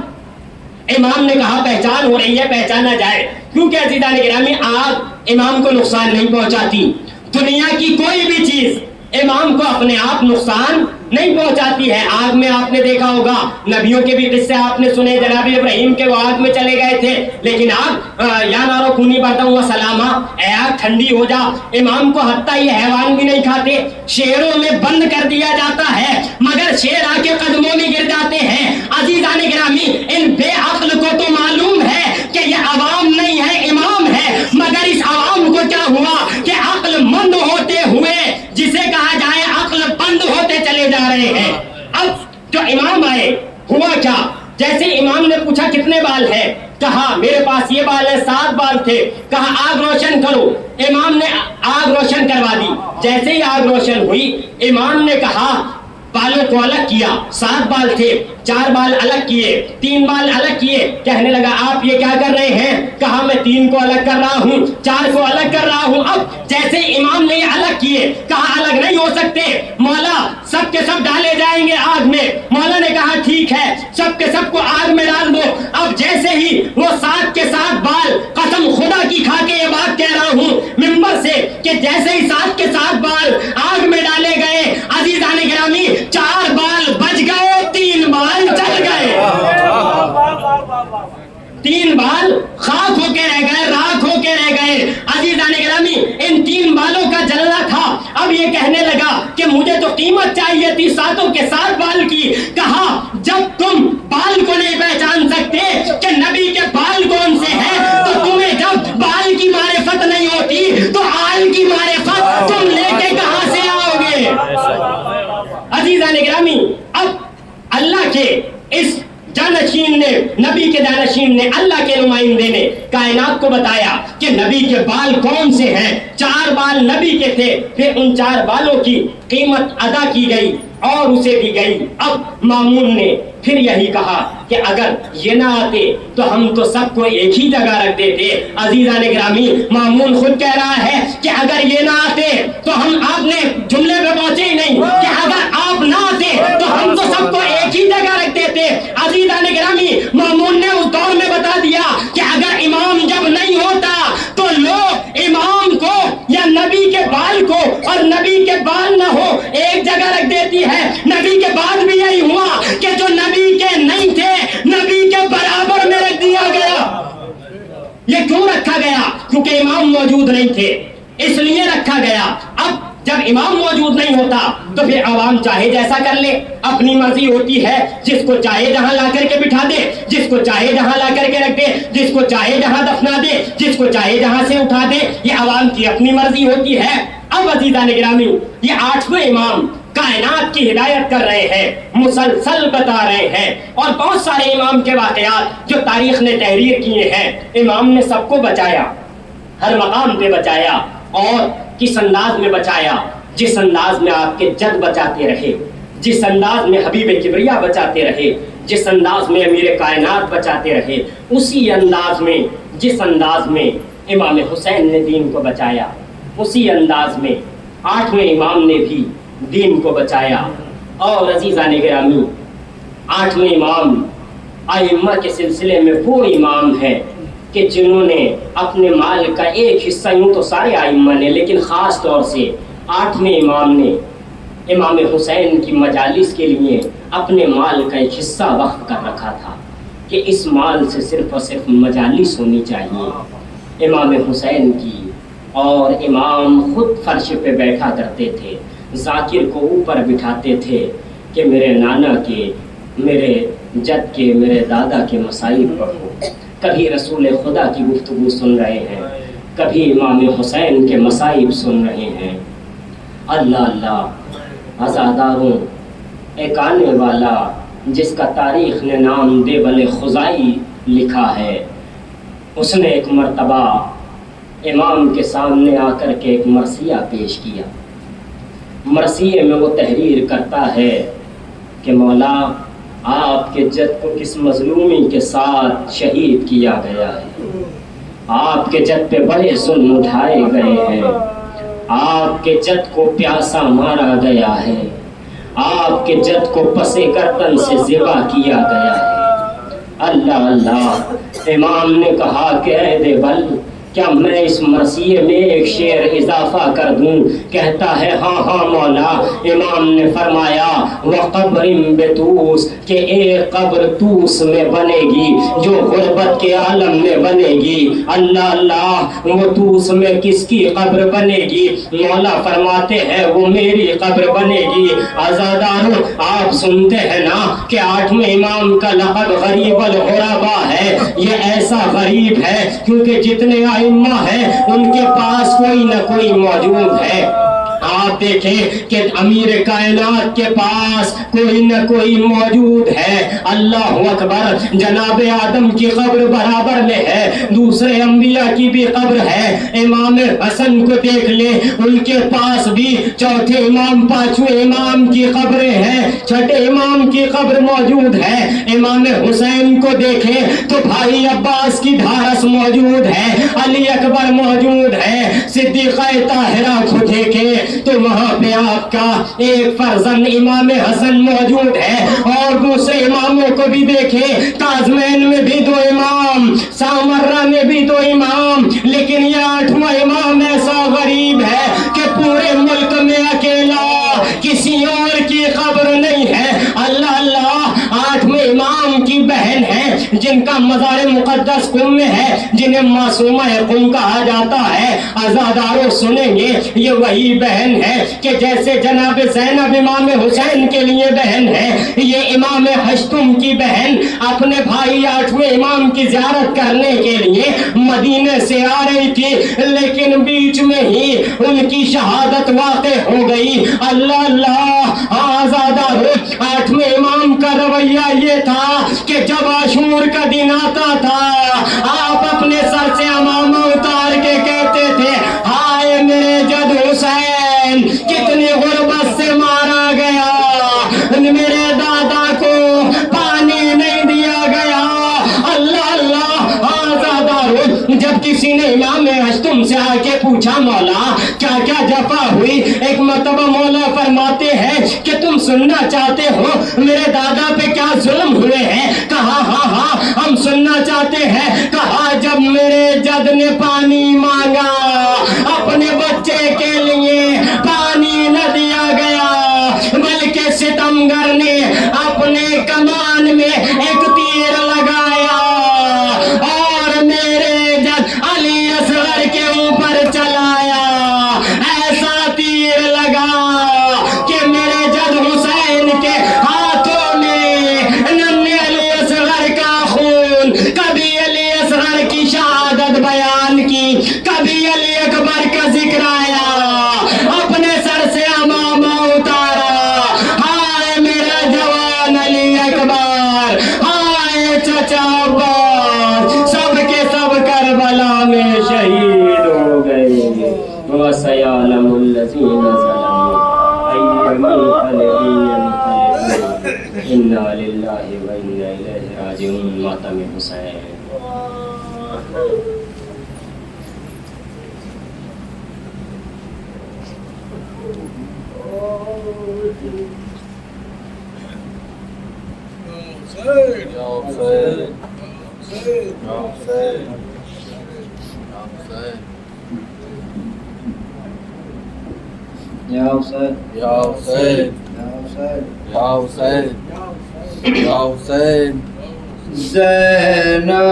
امام نے کہا پہچان ہو رہی ہے, پہچانا جائے, کیونکہ عزیزان گرامی آگ امام کو نقصان نہیں پہنچاتی. دنیا کی کوئی بھی چیز امام کو اپنے آپ نقصان نہیں پہنچاتی ہے. آگ میں آپ نے دیکھا ہوگا, نبیوں کے بھی قصے آپ نے سنے, جناب ابراہیم کے وہ آگ میں چلے گئے تھے, لیکن آگ یا نارو کونی بردم و سلامہ, اے آگ ٹھنڈی ہو جا. امام کو حتیٰ یہ حیوان بھی نہیں کھاتے, شیروں میں بند کر دیا جاتا ہے مگر شیر آ کے قدموں میں گر جاتے ہیں. عزیزان گرامی, ان بے عقل کو تو معلوم ہے کہ یہ عوام نہیں ہے, امام ہے, مگر اس عوام کو کیا ہوا کہ عقل مند ہوتے ہوئے جسے کہا جائے عقل بند ہوتے چلے جا رہے ہیں. اب جو امام آئے ہوا کیا, جیسے امام نے پوچھا کتنے بال ہیں, کہا میرے پاس یہ بال ہے, 7 بال تھے. کہا آگ روشن کرو. امام نے آگ روشن کروا دی. اب جیسے ہی آگ روشن ہوئی، امام نے کہا بالوں کو الگ کیا، 7 بال تھے، 4 بال الگ کیے، 3 بال الگ کیے، کہنے لگا آپ یہ کیا کر رہے ہیں؟ کہا میں 3 کو الگ کر رہا ہوں، 4 کو الگ کر رہا ہوں۔ اب جیسے امام نے الگ کیے، کہا الگ نہیں ہو سکتے مولا، سب کے سب ڈالے جائیں گے آگ میں۔ مولا نے کہا ٹھیک ہے، سب کے سب کو آگ میں ڈال دو۔ اب جیسے ہی وہ 7 کے 7 بال، قسم خدا کی کھا کے یہ بات کہہ رہا ہوں ممبر سے کہ جیسے ہی 7 کے 7 بال آگ میں ڈالے گئے، عزیزان گرامی 4 بال بچ گئے، 3 بال جل گئے، 3 بال خاک ہو کے رہ گئے، راکھ ہو کے رہ گئے۔ عزیزان گرامی ان 3 بالوں کا جلنا تھا۔ اب یہ کہنے لگا کہ مجھے تو قیمت چاہیے تھی 7 کے 7 بال کی۔ کہا جب تم بال کو نہیں پہچان سکتے کہ نبی کے بال کون سے ہیں، تو تمہیں جب بال کی معرفت نہیں ہوتی تو آل کی معرفت تم لے کے کہاں سے آؤ گے؟ عزیزان گرامی اب اللہ کے اس جانشین نے، نبی کے جانشین نے، اللہ کے نمائندے نے کائنات کو بتایا کہ نبی کے بال کون سے ہیں۔ 4 بال نبی کے تھے، پھر ان 4 بالوں کی قیمت ادا کی گئی اور اسے دی گئی۔ اب مامون نے پھر یہی کہا کہ اگر یہ نہ آتے تو ہم تو سب کو ایک ہی جگہ رکھ دیتے۔ عزیزان گرامی مامون خود کہہ رہا ہے کہ اگر یہ نہ آتے تو ہم، آپ نے جملے پہ پہنچے ہی نہیں کہ اگر آپ نہ آتے تو ہم تو سب کو ایک ہی جگہ رکھ دیتے۔ عزیزان گرامی مامون نے اس دور میں بتا دیا کہ اگر امام جب نہیں ہوتا تو لوگ امام کو یا نبی کے بال کو، اور نبی کے بال نہ ہو، ایک جگہ رکھ دیتی ہے۔ نبی کے بعد بھی یہی ہوا کہ جو نبی کے نہیں تھے نبی کے برابر میں رکھ دیا گیا۔ یہ کیوں رکھا گیا؟ کیونکہ امام موجود نہیں تھے، اس لیے رکھا گیا۔ اب جب امام موجود نہیں ہوتا تو پھر عوام چاہے جیسا کر لے، اپنی مرضی ہوتی ہے، جس کو چاہے جہاں لا کر کے بٹھا دے، جس کو چاہے جہاں لا کر کے رکھ دے، جس کو چاہے جہاں دفنا دے، جس کو چاہے جہاں سے اٹھا دے، یہ عوام کی اپنی مرضی ہوتی ہے۔ اب عزیزان گرامی یہ 8ویں امام کائنات کی ہدایت کر رہے ہیں، مسلسل بتا رہے ہیں، اور بہت سارے امام کے واقعات جو تاریخ نے تحریر کیے ہیں، امام نے سب کو بچایا، ہر مقام پہ بچایا، اور کس انداز میں بچایا؟ جس انداز میں آپ کے جد بچاتے رہے، جس انداز میں حبیب کبریا بچاتے رہے، جس انداز میں امیر کائنات بچاتے رہے، اسی انداز میں، جس انداز میں امام حسین نے دین کو بچایا، اسی انداز میں 8ویں امام نے بھی دین کو بچایا۔ اور عزیزان گرامی 8ویں امام ائمہ کے سلسلے میں وہ امام ہے کہ جنہوں نے اپنے مال کا ایک حصہ، یوں تو سارے ائمہ نے لیکن خاص طور سے 8ویں امام نے امام حسین کی مجالس کے لیے اپنے مال کا ایک حصہ وقف کر رکھا تھا کہ اس مال سے صرف اور صرف مجالس ہونی چاہیے امام حسین کی۔ اور امام خود فرش پہ بیٹھا کرتے تھے، ذاکر کو اوپر بٹھاتے تھے کہ میرے نانا کے، میرے جد کے، میرے دادا کے مصائب پڑھو۔ کبھی رسول خدا کی گفتگو سن رہے ہیں، کبھی امام حسین کے مصائب سن رہے ہیں۔ اللہ اللہ عزاداروں، ایک آنے والا جس کا تاریخ نے نام دیوبند خزائی لکھا ہے، اس نے ایک مرتبہ امام کے سامنے آ کر کے ایک مرثیہ پیش کیا۔ مرثیے میں وہ تحریر کرتا ہے کہ مولا آپ کے جد کو کس مظلومی کے ساتھ شہید کیا گیا ہے، آپ کے جد پہ بڑے ظلم اٹھائے گئے ہیں، آپ کے جد کو پیاسا مارا گیا ہے، آپ کے جد کو پسے گردن سے ذبح کیا گیا ہے۔ اللہ اللہ، امام نے کہا کہ اے دیوبند، کیا میں اس مرثیے میں ایک شعر اضافہ کر دوں؟ کہتا ہے ہاں ہاں مولا۔ امام نے فرمایا وَقَبْرٍ بِطُوس، کہ ایک قبر طوس میں بنے گی جو غربت کے عالم میں بنے گی۔ اللہ اللہ، وہ طوس میں کس کی قبر بنے گی؟ مولا فرماتے ہیں وہ میری قبر بنے گی۔ عزاداروں، آپ سنتے ہیں نا کہ 8ویں امام کا لقب غریب الغربا ہے۔ یہ ایسا غریب ہے کیونکہ جتنے ائمہ ہیں ان کے پاس کوئی نہ کوئی موجود ہے۔ آپ دیکھیں کہ امیر کائنات کے پاس کوئی نہ کوئی موجود ہے. اللہ اکبر. جناب آدم کی قبر برابر میں ہے, دوسرے انبیاء کی بھی قبر ہے. امام حسن کو دیکھ لیں, ان کے پاس بھی چوتھے امام پانچویں امام کی قبریں ہیں, چھٹے امام کی قبر موجود ہے. امام حسین کو دیکھیں تو بھائی عباس کی دھارس موجود ہے, علی اکبر موجود ہے. صدیقہ طاہرہ کو دیکھیں تو وہاں پہ آپ کا ایک فرزند امام حسن موجود ہے. اور دوسرے اماموں کو بھی دیکھیں, کاظمین میں بھی 2 امام, سامرہ میں بھی 2 امام, لیکن یہ 8واں امام ایسا غریب ہے کہ پورے ملک میں اکیلا, کسی اور کی قبر نہیں ہے. اللہ اللہ. 8ویں امام کی بہن ہے جن کا مزار مقدس قم میں ہے, جنہیں معصومہ قم کہا جاتا ہے. عزاداروں سنیں گے, یہ وہی بہن ہے کہ جیسے جناب زینب امام حسین کے لیے بہن ہے, یہ امام ہشتم کی بہن اپنے بھائی 8ویں امام کی زیارت کرنے کے لیے مدینے سے آ رہی تھی, لیکن بیچ میں ہی ان کی شہادت واقع ہو گئی. اللہ اللہ. آزاداروں, 8ویں امام کا رویہ یہ تھا کہ جب عاشور کا دن آتا تھا, آپ اپنے سر سے امامہ اتار کے کہتے تھے, ہائے میرے جد حسین, کتنی غربت سے مارا گیا, میرے دادا کو پانی نہیں دیا گیا. اللہ اللہ. آزاداروں, جب کسی نے امام ہشتم سے آ کے پوچھا مولا کیا کیا جفا ہوئی, ایک مرتبہ مولا فرماتے ہیں کہ تم سننا چاہتے ہو میرے دادا پہ کیا ظلم ہوئے ہیں؟ کہا ہاں ہاں ہم سننا چاہتے ہیں. کہا جب میرے جد نے پانی مانگا, اپنے بچے کے لیے پانی نہ دیا گیا, بلکہ ستمگر نے اپنے کمان میں ایک تیر لگایا اور میرے جد علی اصغر کے اوپر چلایا. ایسا تیر لگا کہ میرے جد حسین کے ہاتھوں میں ننھے علی اصغر کا خون, کبھی علی اصغر کی شہادت بیان کی, کبھی علی اکبر کا ذکر آیا, اپنے سر سے امامہ اتارا. ہائے میرا جوان علی اکبر, ہائے چچا عباس, سب کے سب کربلا میں شہید ہو گئے. وَسَيَعْلَمُ الَّذِينَ ظَلَمُوا أَيُّ مُنقَلِبٍ يَنقَلِبُونَ. إِنَّا لِلَّهِ وَإِنَّا إِلَيْهِ رَاجِعُونَ. ماتم حسین. Ya Hussein. Ya Hussein. Ya Hussein. Ya Hussein. Ya Hussein. Zainab